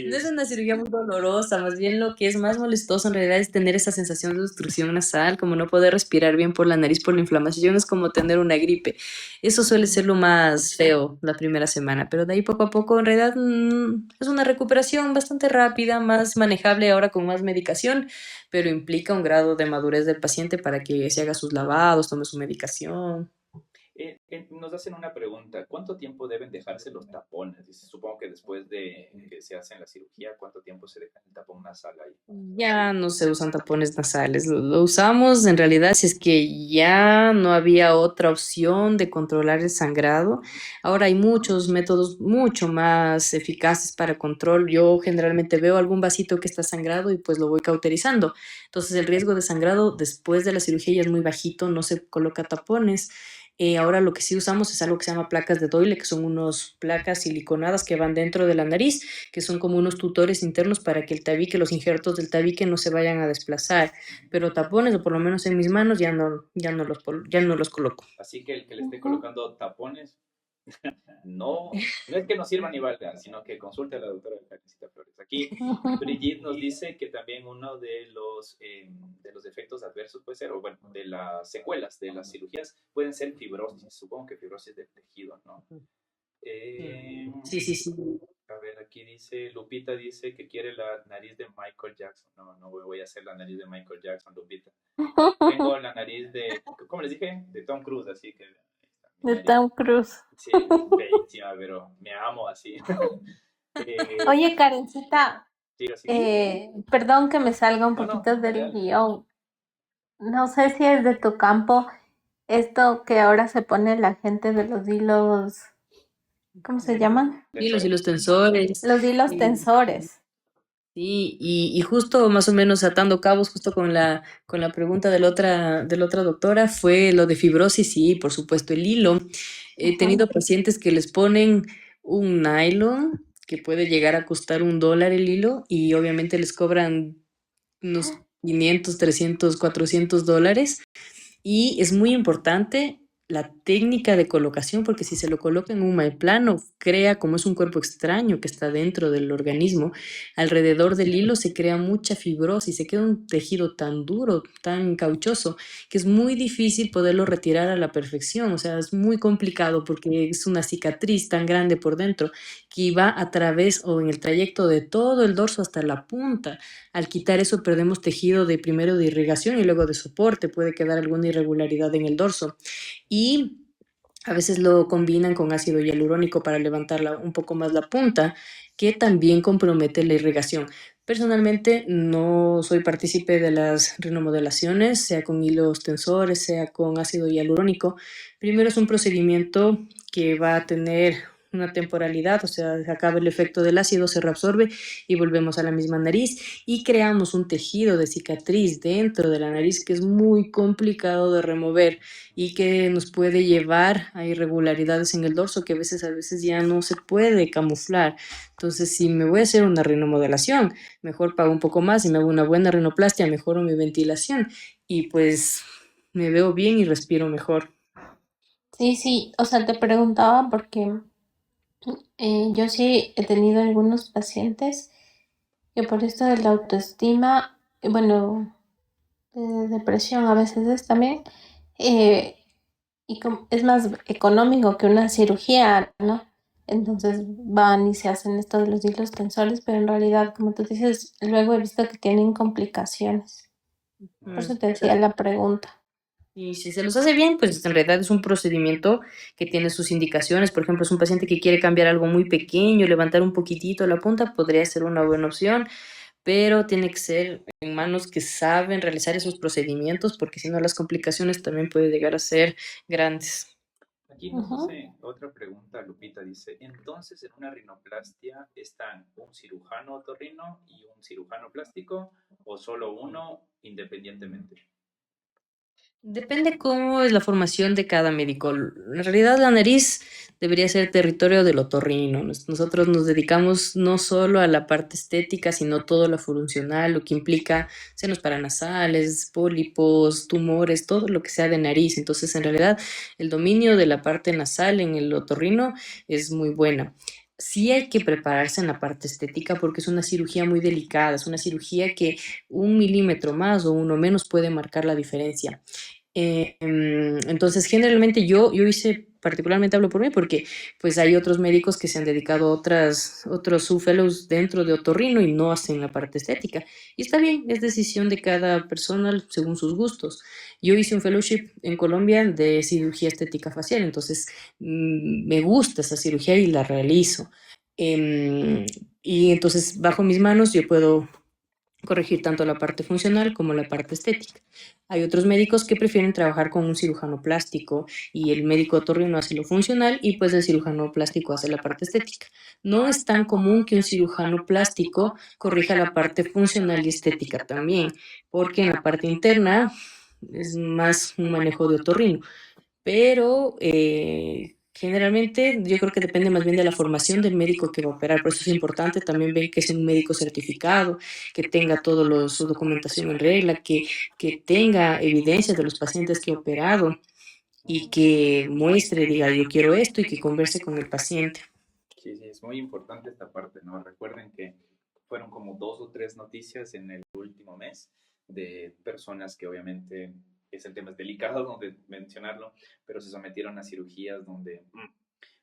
No es Sí, una cirugía muy dolorosa, más bien lo que es más molestoso en realidad es tener esa sensación de obstrucción nasal, como no poder respirar bien por la nariz por la inflamación, es como tener una gripe. Eso suele ser lo más feo la primera semana, pero de ahí poco a poco en realidad es una recuperación bastante rápida, más manejable ahora con más medicación, pero implica un grado de madurez del paciente para que se haga sus lavados, tome su medicación. nos hacen una pregunta, ¿cuánto tiempo deben dejarse los tapones? Dice, supongo que después de que se hacen la cirugía, ¿cuánto tiempo se deja el tapón nasal ahí? Ya no se usan tapones nasales, lo usamos en realidad si es que ya no había otra opción de controlar el sangrado. Ahora hay muchos métodos mucho más eficaces para control. Yo generalmente veo algún vasito que está sangrado y pues lo voy cauterizando. Entonces el riesgo de sangrado después de la cirugía ya es muy bajito, no se coloca tapones. Ahora lo que sí usamos es algo que se llama placas de Doyle, que son unas placas siliconadas que van dentro de la nariz, que son como unos tutores internos para que el tabique, los injertos del tabique no se vayan a desplazar. Pero tapones, o por lo menos en mis manos, ya no los coloco. Así que el que le esté Ujú. colocando tapones, no es que no sirva ni valga, sino que consulte a la doctora Karencita Flores. Aquí Brigitte nos dice que también uno de los efectos adversos puede ser, o bueno, de las secuelas de las cirugías pueden ser fibrosis, supongo que fibrosis del tejido, ¿no? Eh, Sí, sí, sí. a ver, aquí dice, Lupita dice que quiere la nariz de Michael Jackson. No, no voy a hacer la nariz de Michael Jackson, Lupita. Tengo la nariz de, ¿cómo les dije? De Tom Cruise, así que ahí está mi De nariz. Tom Cruise. Sí, es bellísima, pero me amo así. Eh, Oye, Karencita, sigo, sigo. perdón que me salga un No, no, poquito dale, del dale. guión. No sé si es de tu campo esto que ahora se pone la gente de los hilos, ¿cómo se llaman? Hilos y ¿Tensores? los tensores. Los hilos tensores. Sí, y justo más o menos atando cabos, justo con la pregunta de la otra doctora, fue lo de fibrosis, sí, por supuesto, el hilo. He Ujú. tenido pacientes que les ponen un nylon que puede llegar a costar $1 el hilo y obviamente les cobran unos 500, 300, $400. Y es muy importante la técnica de colocación, porque si se lo coloca en un mal plano, crea, como es un cuerpo extraño que está dentro del organismo, alrededor del hilo se crea mucha fibrosis, se queda un tejido tan duro, tan cauchoso, que es muy difícil poderlo retirar a la perfección. O sea, es muy complicado porque es una cicatriz tan grande por dentro que va a través o en el trayecto de todo el dorso hasta la punta. Al quitar eso perdemos tejido de primero de irrigación y luego de soporte, puede quedar alguna irregularidad en el dorso. Y a veces lo combinan con ácido hialurónico para levantar un poco más la punta, que también compromete la irrigación. Personalmente no soy partícipe de las rinomodelaciones, sea con hilos tensores, sea con ácido hialurónico. Primero es un procedimiento que va a tener una temporalidad, o sea, se acaba el efecto del ácido, se reabsorbe y volvemos a la misma nariz y creamos un tejido de cicatriz dentro de la nariz que es muy complicado de remover y que nos puede llevar a irregularidades en el dorso que a veces ya no se puede camuflar. Entonces, si me voy a hacer una rinomodelación, mejor pago un poco más y me hago una buena rinoplastia, mejoro mi ventilación y pues me veo bien y respiro mejor. Sí, sí, o sea, te preguntaba porque yo sí he tenido algunos pacientes que por esto de la autoestima, bueno, de depresión a veces es también, eh, es más económico que una cirugía, ¿no? Entonces van y se hacen esto de los hilos tensores, pero en realidad, como tú dices, luego he visto que tienen complicaciones. Por Mm, eso te decía la pregunta. Y si se los hace bien, pues en realidad es un procedimiento que tiene sus indicaciones. Por ejemplo, es un paciente que quiere cambiar algo muy pequeño, levantar un poquitito la punta, podría ser una buena opción, pero tiene que ser en manos que saben realizar esos procedimientos, porque si no las complicaciones también pueden llegar a ser grandes. Aquí nos Ujú. hace otra pregunta, Lupita dice, entonces en una rinoplastia están un cirujano otorrino y un cirujano plástico o solo uno independientemente. Depende cómo es la formación de cada médico. En realidad la nariz debería ser territorio del otorrino. Nosotros nos dedicamos no solo a la parte estética, sino todo lo funcional, lo que implica senos paranasales, pólipos, tumores, todo lo que sea de nariz. Entonces, en realidad, el dominio de la parte nasal en el otorrino es muy buena. Sí hay que prepararse en la parte estética porque es una cirugía muy delicada, es una cirugía que 1 milímetro más o uno menos puede marcar la diferencia. Entonces, generalmente yo hice, particularmente hablo por mí, porque pues hay otros médicos que se han dedicado a otros subfellows dentro de otorrino y no hacen la parte estética. Y está bien, es decisión de cada persona según sus gustos. Yo hice un fellowship en Colombia de cirugía estética facial, entonces me gusta esa cirugía y la realizo. Em, y entonces, bajo mis manos, yo puedo corregir tanto la parte funcional como la parte estética. Hay otros médicos que prefieren trabajar con un cirujano plástico y el médico otorrino hace lo funcional y pues el cirujano plástico hace la parte estética. No es tan común que un cirujano plástico corrija la parte funcional y estética también, porque en la parte interna es más un manejo de otorrino, pero generalmente yo creo que depende más bien de la formación del médico que va a operar, por eso es importante también ver que sea un médico certificado, que tenga toda su documentación en regla, que tenga evidencia de los pacientes que ha operado y que muestre, diga, yo quiero esto y que converse con el paciente. Sí, sí, es muy importante esta parte, ¿no? Recuerden que fueron como 2 o 3 noticias en el último mes de personas que obviamente ese tema es delicado donde mencionarlo, pero se sometieron a cirugías donde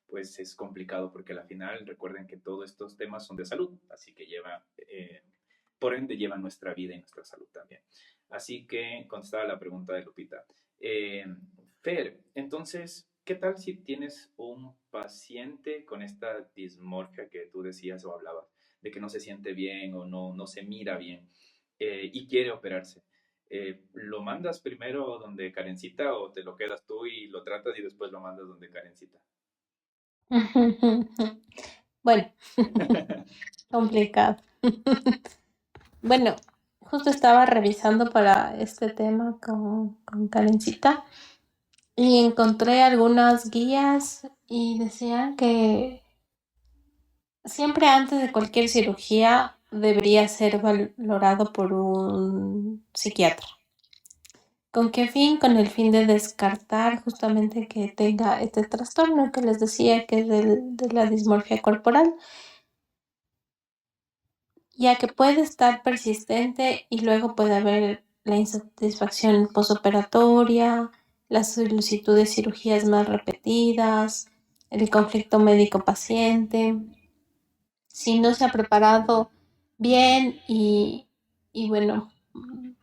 pues es complicado porque al final recuerden que todos estos temas son de salud, así que por ende lleva nuestra vida y nuestra salud también. Así que contestaba la pregunta de Lupita. Eh, Fer, entonces, ¿qué tal si tienes un paciente con esta dismorfia que tú decías o hablabas, de que no se siente bien o no se mira bien y quiere operarse? ¿Lo mandas primero donde Karencita o te lo quedas tú y lo tratas y después lo mandas donde Karencita? Bueno, complicado. Bueno, justo estaba revisando para este tema con Karencita y encontré algunas guías y decían que siempre antes de cualquier cirugía debería ser valorado por un psiquiatra. ¿Con qué fin? Con el fin de descartar justamente que tenga este trastorno que les decía que es de la dismorfia corporal, ya que puede estar persistente y luego puede haber la insatisfacción posoperatoria, la solicitud de cirugías más repetidas, el conflicto médico-paciente, si no se ha preparado bien y bueno,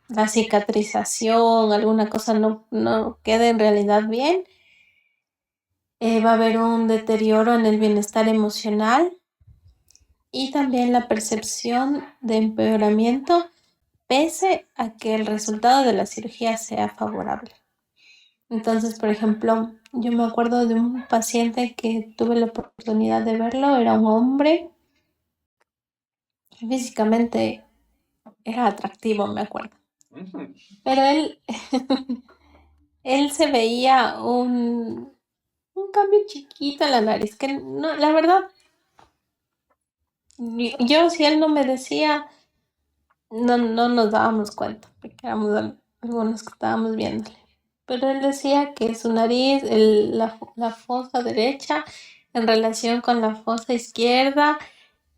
la cicatrización, alguna cosa no queda en realidad bien, va a haber un deterioro en el bienestar emocional y también la percepción de empeoramiento pese a que el resultado de la cirugía sea favorable. Entonces, por ejemplo, yo me acuerdo de un paciente que tuve la oportunidad de verlo, era un hombre, físicamente era atractivo, me acuerdo. Pero él se veía un cambio chiquito en la nariz, que no, la verdad, yo si él no me decía, no nos dábamos cuenta, porque éramos algunos que estábamos viéndole. Pero él decía que su nariz, la fosa derecha en relación con la fosa izquierda,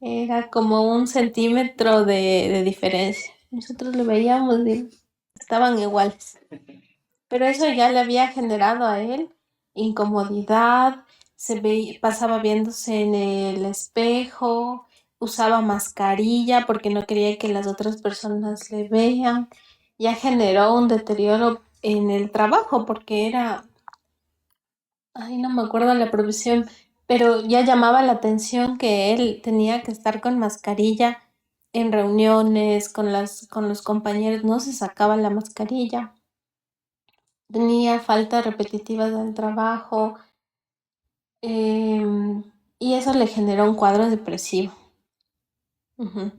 era como 1 centímetro de diferencia. Nosotros lo veíamos y estaban iguales. Pero eso ya le había generado a él incomodidad, pasaba viéndose en el espejo, usaba mascarilla porque no quería que las otras personas le vean. ya generó un deterioro en el trabajo porque era, ay, no me acuerdo la profesión, pero ya llamaba la atención que él tenía que estar con mascarilla en reuniones, con los compañeros, no se sacaba la mascarilla, tenía falta repetitiva del trabajo, y eso le generó un cuadro depresivo. Ujú.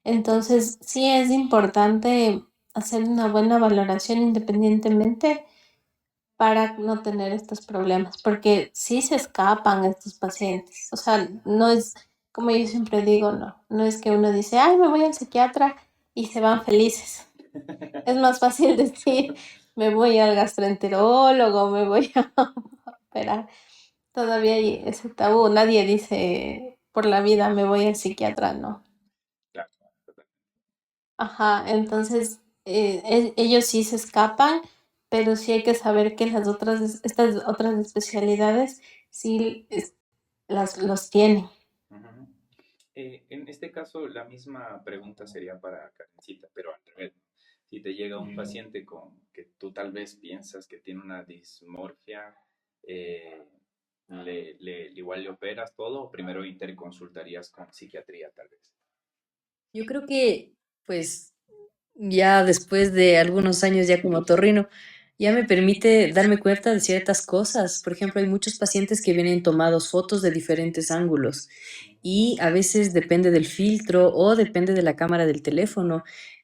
Entonces, sí es importante hacer una buena valoración independientemente para no tener estos problemas, porque sí se escapan estos pacientes. O sea, no es, como yo siempre digo, no es que uno dice, ay, me voy al psiquiatra y se van felices. Es más fácil decir, me voy al gastroenterólogo, me voy a operar. Todavía hay ese tabú, nadie dice por la vida me voy al psiquiatra, no. Claro. Ajá, entonces ellos sí se escapan, pero sí hay que saber que las otras, estas otras especialidades sí los tienen. Ujú. En este caso, la misma pregunta sería para Karencita, pero al revés, ¿no? Si te llega un paciente con que tú tal vez piensas que tiene una dismorfia, eh, igual le operas todo o primero interconsultarías con psiquiatría tal vez. Yo creo que, pues, ya después de algunos años ya como otorrino, ya me permite darme cuenta de ciertas cosas. Por ejemplo, hay muchos pacientes que vienen tomados fotos de diferentes ángulos y a veces depende del filtro o depende de la cámara del teléfono.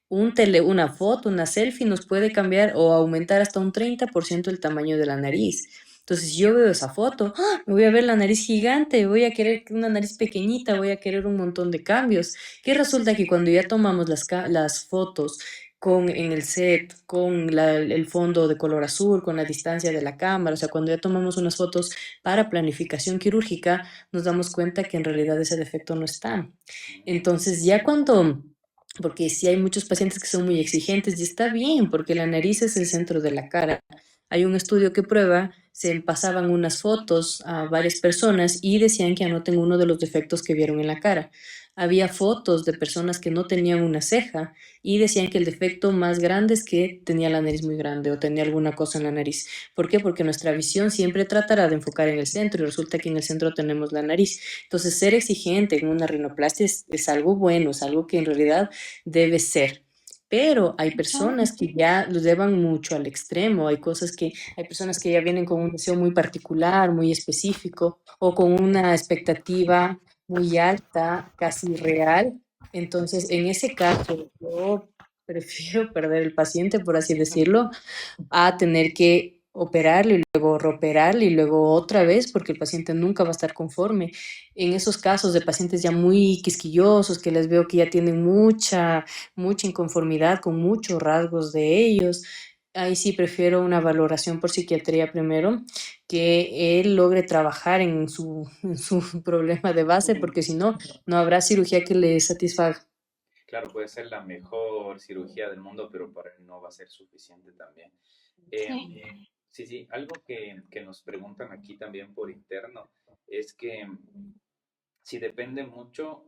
Una foto, una selfie nos puede cambiar o aumentar hasta un 30% el tamaño de la nariz. Entonces, si yo veo esa foto, ¡ah! Me voy a ver la nariz gigante, voy a querer una nariz pequeñita, voy a querer un montón de cambios. Que resulta que cuando ya tomamos las fotos en el set, con el fondo de color azul, con la distancia de la cámara, o sea, cuando ya tomamos unas fotos para planificación quirúrgica, nos damos cuenta que en realidad ese defecto no está. Entonces, ya cuando, porque sí hay muchos pacientes que son muy exigentes y está bien, porque la nariz es el centro de la cara. Hay un estudio que prueba, se pasaban unas fotos a varias personas y decían que anoten uno de los defectos que vieron en la cara. Había fotos de personas que no tenían una ceja y decían que el defecto más grande es que tenía la nariz muy grande o tenía alguna cosa en la nariz. ¿Por qué? Porque nuestra visión siempre tratará de enfocar en el centro y resulta que en el centro tenemos la nariz. Entonces, ser exigente en una rinoplastia es algo bueno, es algo que en realidad debe ser. Pero hay personas que ya lo llevan mucho al extremo, hay personas que ya vienen con un deseo muy particular, muy específico, o con una expectativa muy alta, casi real. Entonces, en ese caso, yo prefiero perder el paciente, por así decirlo, a tener que operarle y luego reoperarle y luego otra vez porque el paciente nunca va a estar conforme. En esos casos de pacientes ya muy quisquillosos que les veo que ya tienen mucha inconformidad con muchos rasgos de ellos, ahí sí prefiero una valoración por psiquiatría primero, que él logre trabajar en su problema de base porque si no, no habrá cirugía que le satisfaga. Claro, puede ser la mejor cirugía del mundo, pero para él no va a ser suficiente también. Sí. Sí, sí, algo que nos preguntan aquí también por interno es que si depende mucho,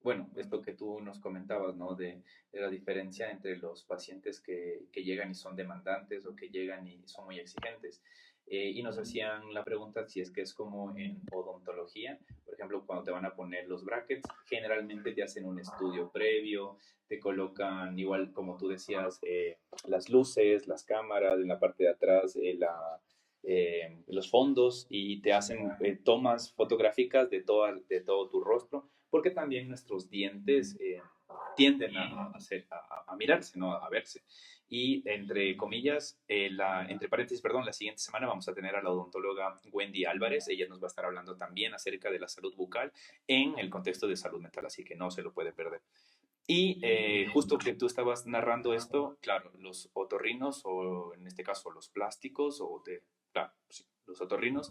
bueno, esto que tú nos comentabas, ¿no? De la diferencia entre los pacientes que llegan y son demandantes o que llegan y son muy exigentes. Y nos hacían la pregunta si es que es como en odontología, por ejemplo, cuando te van a poner los brackets, generalmente te hacen un estudio previo, te colocan igual como tú decías, las luces, las cámaras, en la parte de atrás, los fondos y te hacen tomas fotográficas de todo tu rostro, porque también nuestros dientes tienden a mirarse, ¿no? A verse. Y entre comillas, entre paréntesis, perdón, la siguiente semana vamos a tener a la odontóloga Wendy Álvarez. Ella nos va a estar hablando también acerca de la salud bucal en el contexto de salud mental, así que no se lo puede perder. Y justo que tú estabas narrando esto, claro, los otorrinos o en este caso los plásticos claro, sí, los otorrinos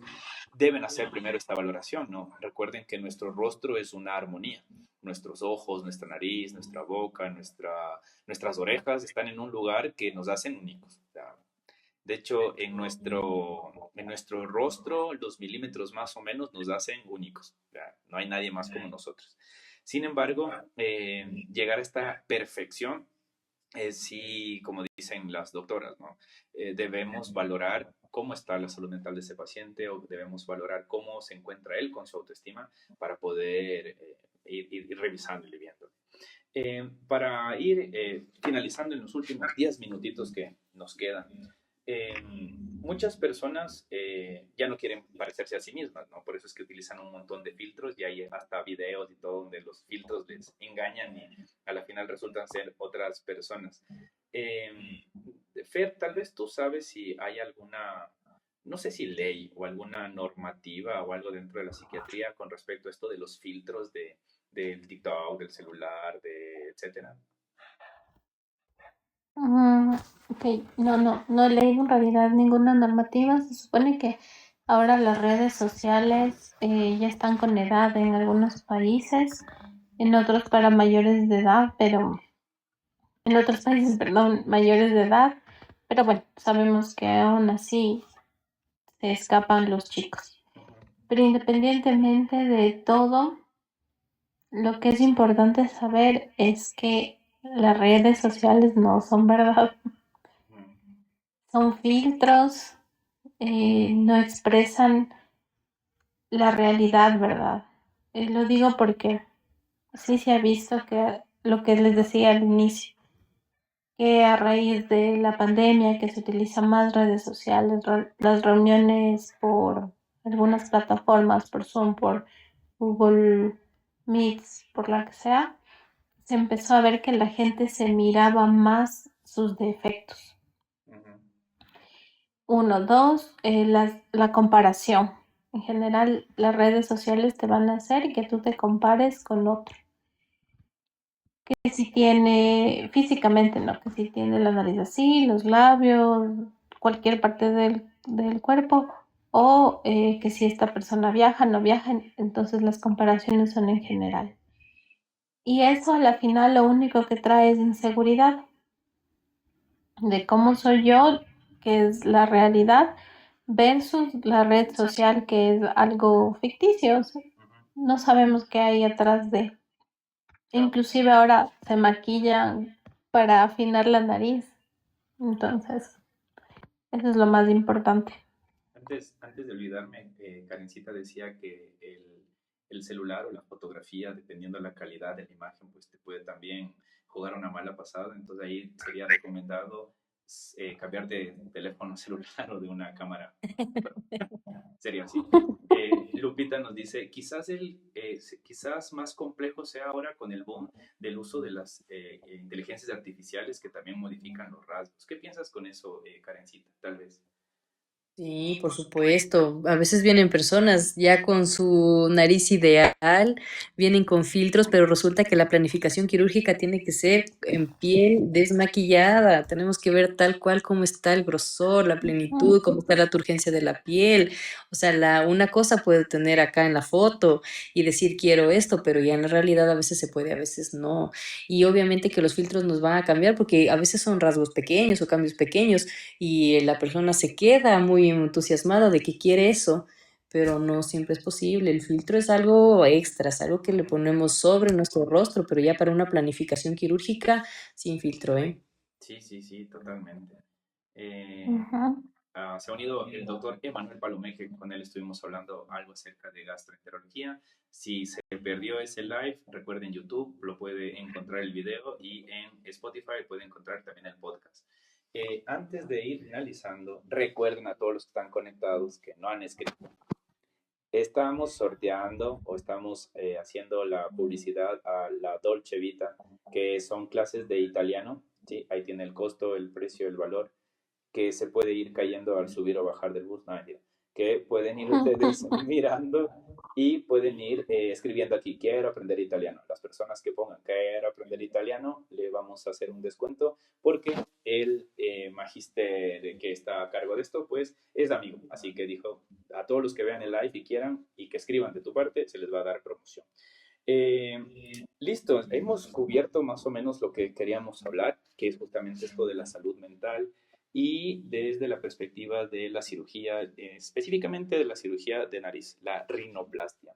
deben hacer primero esta valoración, ¿no? Recuerden que nuestro rostro es una armonía. Nuestros ojos, nuestra nariz, nuestra boca, nuestras orejas están en un lugar que nos hacen únicos. O sea, de hecho, en nuestro rostro, los milímetros más o menos nos hacen únicos. O sea, no hay nadie más como nosotros. Sin embargo, llegar a esta perfección sí, como dicen las doctoras, ¿no? Debemos valorar cómo está la salud mental de ese paciente o debemos valorar cómo se encuentra él con su autoestima para poder ir revisándole y viendo. Para ir finalizando en los últimos 10 minutitos que nos quedan, muchas personas ya no quieren parecerse a sí mismas, ¿no? Por eso es que utilizan un montón de filtros y hay hasta videos y todo donde los filtros les engañan y a la final resultan ser otras personas. Eh, Fer, tal vez tú sabes si hay alguna, no sé si ley o alguna normativa o algo dentro de la psiquiatría con respecto a esto de los filtros del TikTok, del celular, de etcétera. Mm, ok, no he leído en realidad ninguna normativa. Se supone que ahora las redes sociales ya están con edad en algunos países, en otros para mayores de edad, pero en otros países, perdón, mayores de edad, pero bueno, sabemos que aún así se escapan los chicos. Ujú, Pero independientemente de todo, lo que es importante saber es que las redes sociales no son verdad, ujú, son filtros, no expresan la realidad, ¿verdad? Lo digo porque sí se ha visto que lo que les decía al inicio, que a raíz de la pandemia que se utilizan más redes sociales, las reuniones por algunas plataformas, por Zoom, por Google Meets, por la que sea, se empezó a ver que la gente se miraba más sus defectos. ujú. Uno, dos, la comparación. En general, las redes sociales te van a hacer que tú te compares con otro. Que si tiene físicamente, ¿no? Que si tiene la nariz así, los labios, cualquier parte del cuerpo, o que si esta persona viaja, no viaja, entonces las comparaciones son en general. Y eso a la final lo único que trae es inseguridad de cómo soy yo, que es la realidad, versus la red social, que es algo ficticio. O sea, Ujú. no sabemos qué hay atrás de. Claro. Inclusive ahora se maquillan para afinar la nariz. Entonces, eso es lo más importante. Antes de olvidarme, Karencita decía que el celular o la fotografía, dependiendo de la calidad de la imagen, pues te puede también jugar una mala pasada. Entonces ahí sería recomendado cambiar de teléfono celular o de una cámara. Sería así. Lupita nos dice, quizás más complejo sea ahora con el boom del uso de las inteligencias artificiales que también modifican los rasgos. ¿Qué piensas con eso, Karencita? Tal vez. Sí, por supuesto. A veces vienen personas ya con su nariz ideal, vienen con filtros, pero resulta que la planificación quirúrgica tiene que ser en piel desmaquillada. Tenemos que ver tal cual cómo está el grosor, la plenitud, cómo está la turgencia de la piel. O sea, una cosa puede tener acá en la foto y decir quiero esto, pero ya en la realidad a veces se puede, a veces no. Y obviamente que los filtros nos van a cambiar porque a veces son rasgos pequeños o cambios pequeños y la persona se queda muy entusiasmada de que quiere eso, pero no siempre es posible. El filtro es algo extra, es algo que le ponemos sobre nuestro rostro, pero ya para una planificación quirúrgica, sin filtro, ¿eh? Sí, sí, sí, totalmente. Eh, Ujú. Se ha unido el doctor Emanuel Palomeque, con él estuvimos hablando algo acerca de gastroenterología. Si se perdió ese live, recuerden YouTube, lo puede encontrar el video y en Spotify puede encontrar también el podcast. Antes de ir finalizando, recuerden a todos los que están conectados que no han escrito. Estamos sorteando o estamos haciendo la publicidad a la Dolce Vita, que son clases de italiano. ¿Sí? Ahí tiene el costo, el precio, el valor que se puede ir cayendo al subir o bajar del bus, no, mentira, que pueden ir ustedes mirando y pueden ir escribiendo aquí, quiero aprender italiano. Las personas que pongan, quiero aprender italiano, le vamos a hacer un descuento porque el magíster que está a cargo de esto, pues es amigo. Así que dijo, a todos los que vean el live y quieran y que escriban de tu parte, se les va a dar promoción. Eh, Listo, hemos cubierto más o menos lo que queríamos hablar, que es justamente esto de la salud mental y desde la perspectiva de la cirugía, específicamente de la cirugía de nariz, la rinoplastia.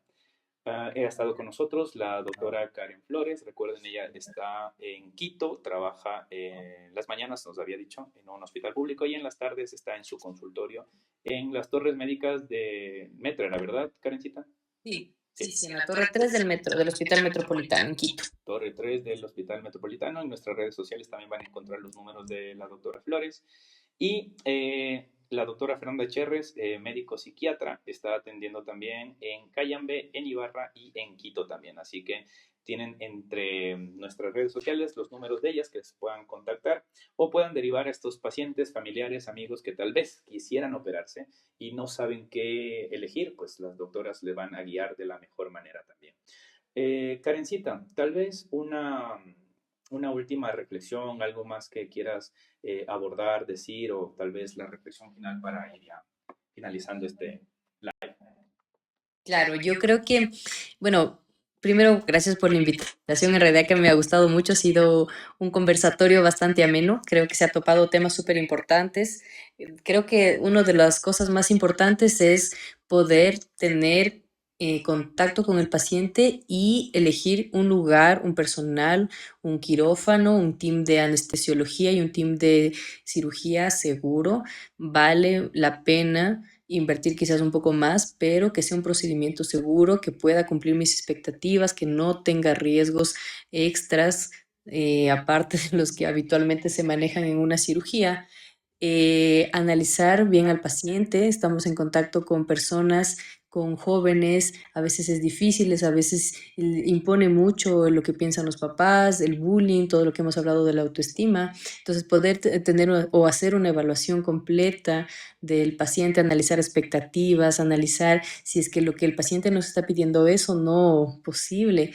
Ha estado con nosotros la doctora Karen Flores. Recuerden, ella está en Quito, trabaja en las mañanas, nos había dicho, en un hospital público y en las tardes está en su consultorio en las torres médicas de Metro, ¿era verdad, Karencita? Sí, sí, Sí, sí, en la Torre 3 del metro, del Hospital Metropolitano en Quito. Torre 3 del Hospital Metropolitano. En nuestras redes sociales también van a encontrar los números de la doctora Flores. Y la doctora Fernanda Cherres, médico psiquiatra, está atendiendo también en Cayambe, en Ibarra y en Quito también. Así que tienen entre nuestras redes sociales los números de ellas que se puedan contactar o puedan derivar a estos pacientes, familiares, amigos que tal vez quisieran operarse y no saben qué elegir, pues las doctoras le van a guiar de la mejor manera también. Karencita, tal vez una última reflexión, algo más que quieras abordar, decir, o tal vez la reflexión final para ir ya finalizando este live. Claro, yo creo que, bueno, primero, gracias por la invitación. En realidad que me ha gustado mucho, ha sido un conversatorio bastante ameno. Creo que se ha topado temas súper importantes. Creo que una de las cosas más importantes es poder tener contacto con el paciente y elegir un lugar, un personal, un quirófano, un team de anestesiología y un team de cirugía seguro. Vale la pena invertir quizás un poco más, pero que sea un procedimiento seguro, que pueda cumplir mis expectativas, que no tenga riesgos extras, aparte de los que habitualmente se manejan en una cirugía. Analizar bien al paciente, estamos en contacto con personas, con jóvenes, a veces es difícil, a veces impone mucho lo que piensan los papás, el bullying, todo lo que hemos hablado de la autoestima. Entonces, poder tener o hacer una evaluación completa del paciente, analizar expectativas, analizar si es que lo que el paciente nos está pidiendo es o no posible,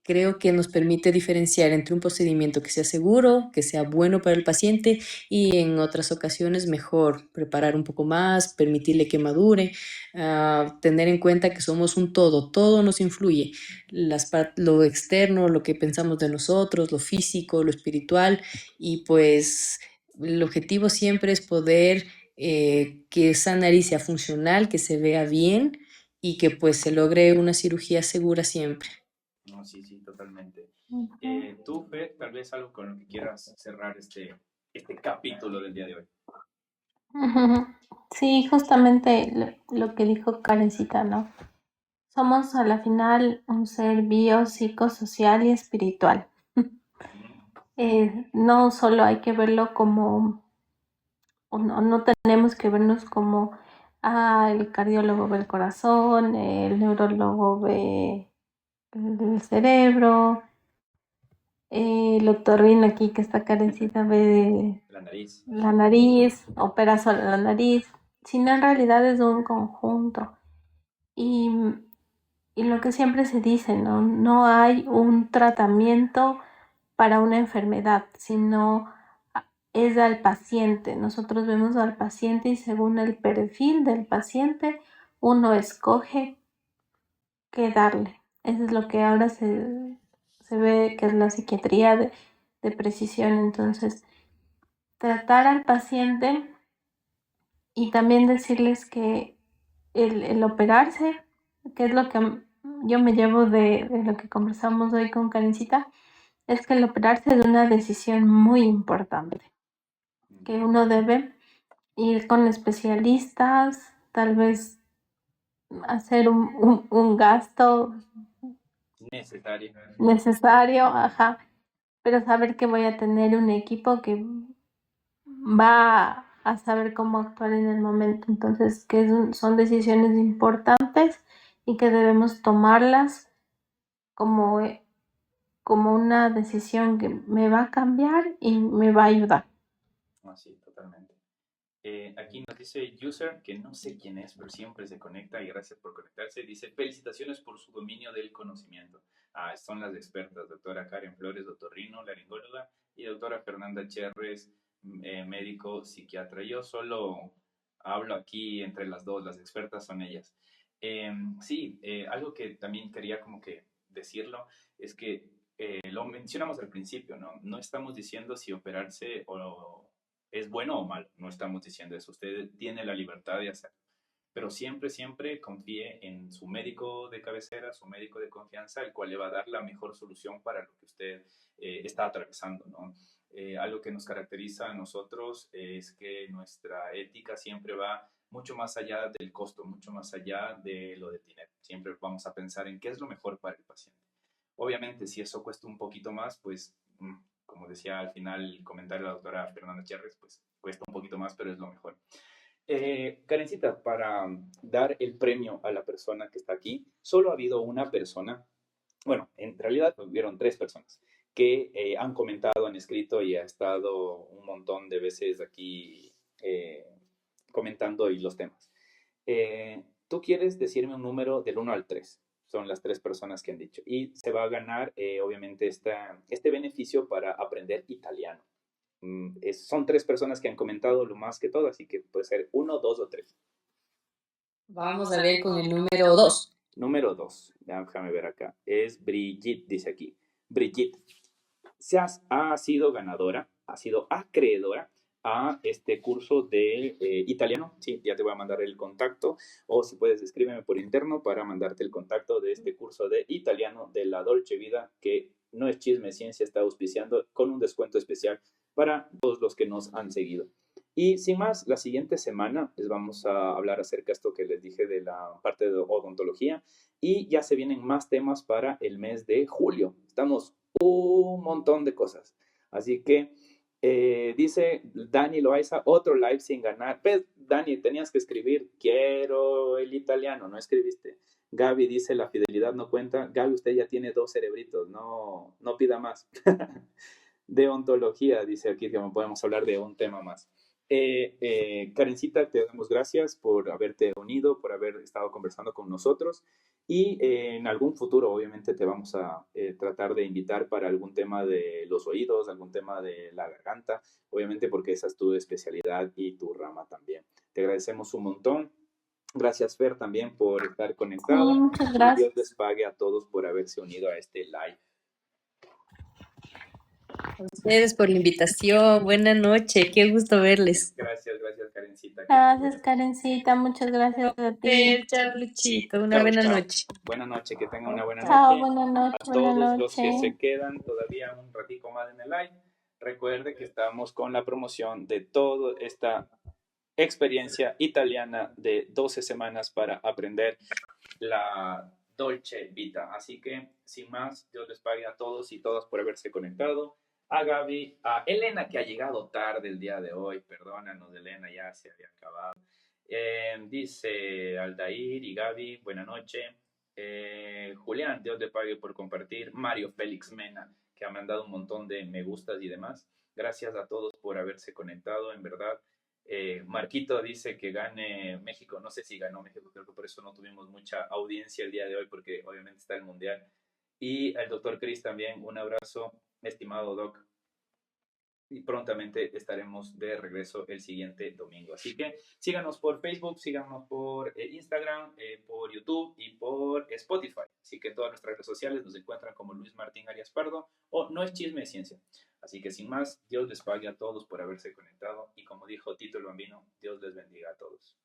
creo que nos permite diferenciar entre un procedimiento que sea seguro, que sea bueno para el paciente y en otras ocasiones mejor preparar un poco más, permitirle que madure, tener en cuenta que somos un todo, todo nos influye, lo externo, lo que pensamos de nosotros, lo físico, lo espiritual y pues el objetivo siempre es poder que esa nariz sea funcional, que se vea bien y que pues se logre una cirugía segura siempre. No, sí, sí, totalmente. Ujú. Tú, Fer, tal vez algo con lo que quieras cerrar este capítulo del día de hoy. Ujú. Sí, justamente lo que dijo Karencita, ¿no? Somos a la final un ser biopsicosocial y espiritual. No solo hay que verlo como, o no tenemos que vernos como, el cardiólogo ve el corazón, el neurólogo ve el cerebro, el otorrino aquí que está Karencita ve La nariz. la nariz, opera solo la nariz, sino en realidad es un conjunto. Y, y lo que siempre se dice, ¿no? No hay un tratamiento para una enfermedad, sino es al paciente. Nosotros vemos al paciente y según el perfil del paciente, uno escoge qué darle. Eso es lo que ahora se ve que es la psiquiatría de precisión. Entonces, tratar al paciente y también decirles que el operarse, que es lo que yo me llevo de lo que conversamos hoy con Karencita, es que el operarse es una decisión muy importante, que uno debe ir con especialistas, tal vez hacer un gasto Necesaria. necesario, ajá, pero saber que voy a tener un equipo que va a saber cómo actuar en el momento. Entonces, que son decisiones importantes y que debemos tomarlas como, como una decisión que me va a cambiar y me va a ayudar. No, sí, totalmente. Aquí nos dice user, que no sé quién es, pero siempre se conecta y gracias por conectarse. Dice, felicitaciones por su dominio del conocimiento. Son las expertas, doctora Karen Flores, doctorrino, laringóloga, y doctora Fernanda Cherres, médico psiquiatra. Yo solo hablo aquí entre las dos, las expertas son ellas. Sí, algo que también quería como que decirlo es que lo mencionamos al principio, ¿no? No estamos diciendo si operarse o es bueno o malo, no estamos diciendo eso, usted tiene la libertad de hacerlo. pero siempre, siempre confíe en su médico de cabecera, su médico de confianza, el cual le va a dar la mejor solución para lo que usted está atravesando, ¿no? Algo que nos caracteriza a nosotros es que nuestra ética siempre va mucho más allá del costo, mucho más allá de lo del dinero. Siempre vamos a pensar en qué es lo mejor para el paciente. Obviamente, si eso cuesta un poquito más, pues, como decía al final el comentario de la doctora Fernanda Cherres, pues cuesta un poquito más, pero es lo mejor. Karencita, para dar el premio a la persona que está aquí, solo ha habido una persona, bueno, en realidad hubieron 3 personas que han comentado, han escrito y ha estado un montón de veces aquí comentando y los temas. Tú quieres decirme un número del 1 al 3. Son las 3 personas que han dicho. Y se va a ganar, obviamente, este beneficio para aprender italiano. Son 3 personas que han comentado lo más que todo, así que puede ser 1, 2 o 3. Vamos a ver con el número 2. Número 2, déjame ver acá. Es Brigitte, dice aquí. Brigitte, ha sido ganadora, ha sido acreedora a este curso de italiano. Sí, ya te voy a mandar el contacto, o si puedes escríbeme por interno para mandarte el contacto de este curso de italiano de la Dolce Vida, que No es Chisme Ciencia está auspiciando con un descuento especial para todos los que nos han seguido. Y sin más, la siguiente semana les vamos a hablar acerca de esto que les dije de la parte de odontología, y ya se vienen más temas para el mes de julio. Estamos un montón de cosas. Así que dice Dani Loaiza, otro live sin ganar. Pues, Dani, tenías que escribir, quiero el italiano, no escribiste. Gaby dice, la fidelidad no cuenta. Gaby, usted ya tiene 2 cerebritos, no pida más. De ontología, dice aquí que podemos hablar de un tema más. Karencita, te damos gracias por haberte unido, por haber estado conversando con nosotros, y en algún futuro obviamente te vamos a tratar de invitar para algún tema de los oídos, algún tema de la garganta, obviamente porque esa es tu especialidad y tu rama también. Te agradecemos un montón. Gracias, Fer, también por estar conectado. Sí, muchas Y gracias. Dios les pague a todos por haberse unido a este live. A ustedes por la invitación. Buenas noches. Qué gusto verles. Gracias, Karencita. Gracias, Karencita. Muchas gracias a ti. Chao, Luchito. Una Chao, buena chao. noche. Buenas noches, que tengan una buena Chao, noche. buenas noches, A buenas todos los que se noches. quedan todavía un ratico más en el live, recuerde que estamos con la promoción de toda esta experiencia italiana de 12 semanas para aprender la Dolce Vita. Así que, sin más, Dios les pague a todos y todas por haberse conectado. A Gaby, a Elena, que ha llegado tarde el día de hoy. Perdónanos, Elena, ya se había acabado. Dice Aldair y Gaby, buena noche. Julián, Dios le pague por compartir. Mario Félix Mena, que ha mandado un montón de me gustas y demás. Gracias a todos por haberse conectado, en verdad. Marquito dice que gane México. No sé si ganó México, creo que por eso no tuvimos mucha audiencia el día de hoy, porque obviamente está el Mundial. Y al doctor Chris también, un abrazo, estimado Doc. Y prontamente estaremos de regreso el siguiente domingo. Así que síganos por Facebook, síganos por Instagram, por YouTube y por Spotify. Así que en todas nuestras redes sociales nos encuentran como Luis Martín Arias Pardo o No es Chisme de Ciencia. Así que sin más, Dios les pague a todos por haberse conectado, y como dijo Tito el Bambino, Dios les bendiga a todos.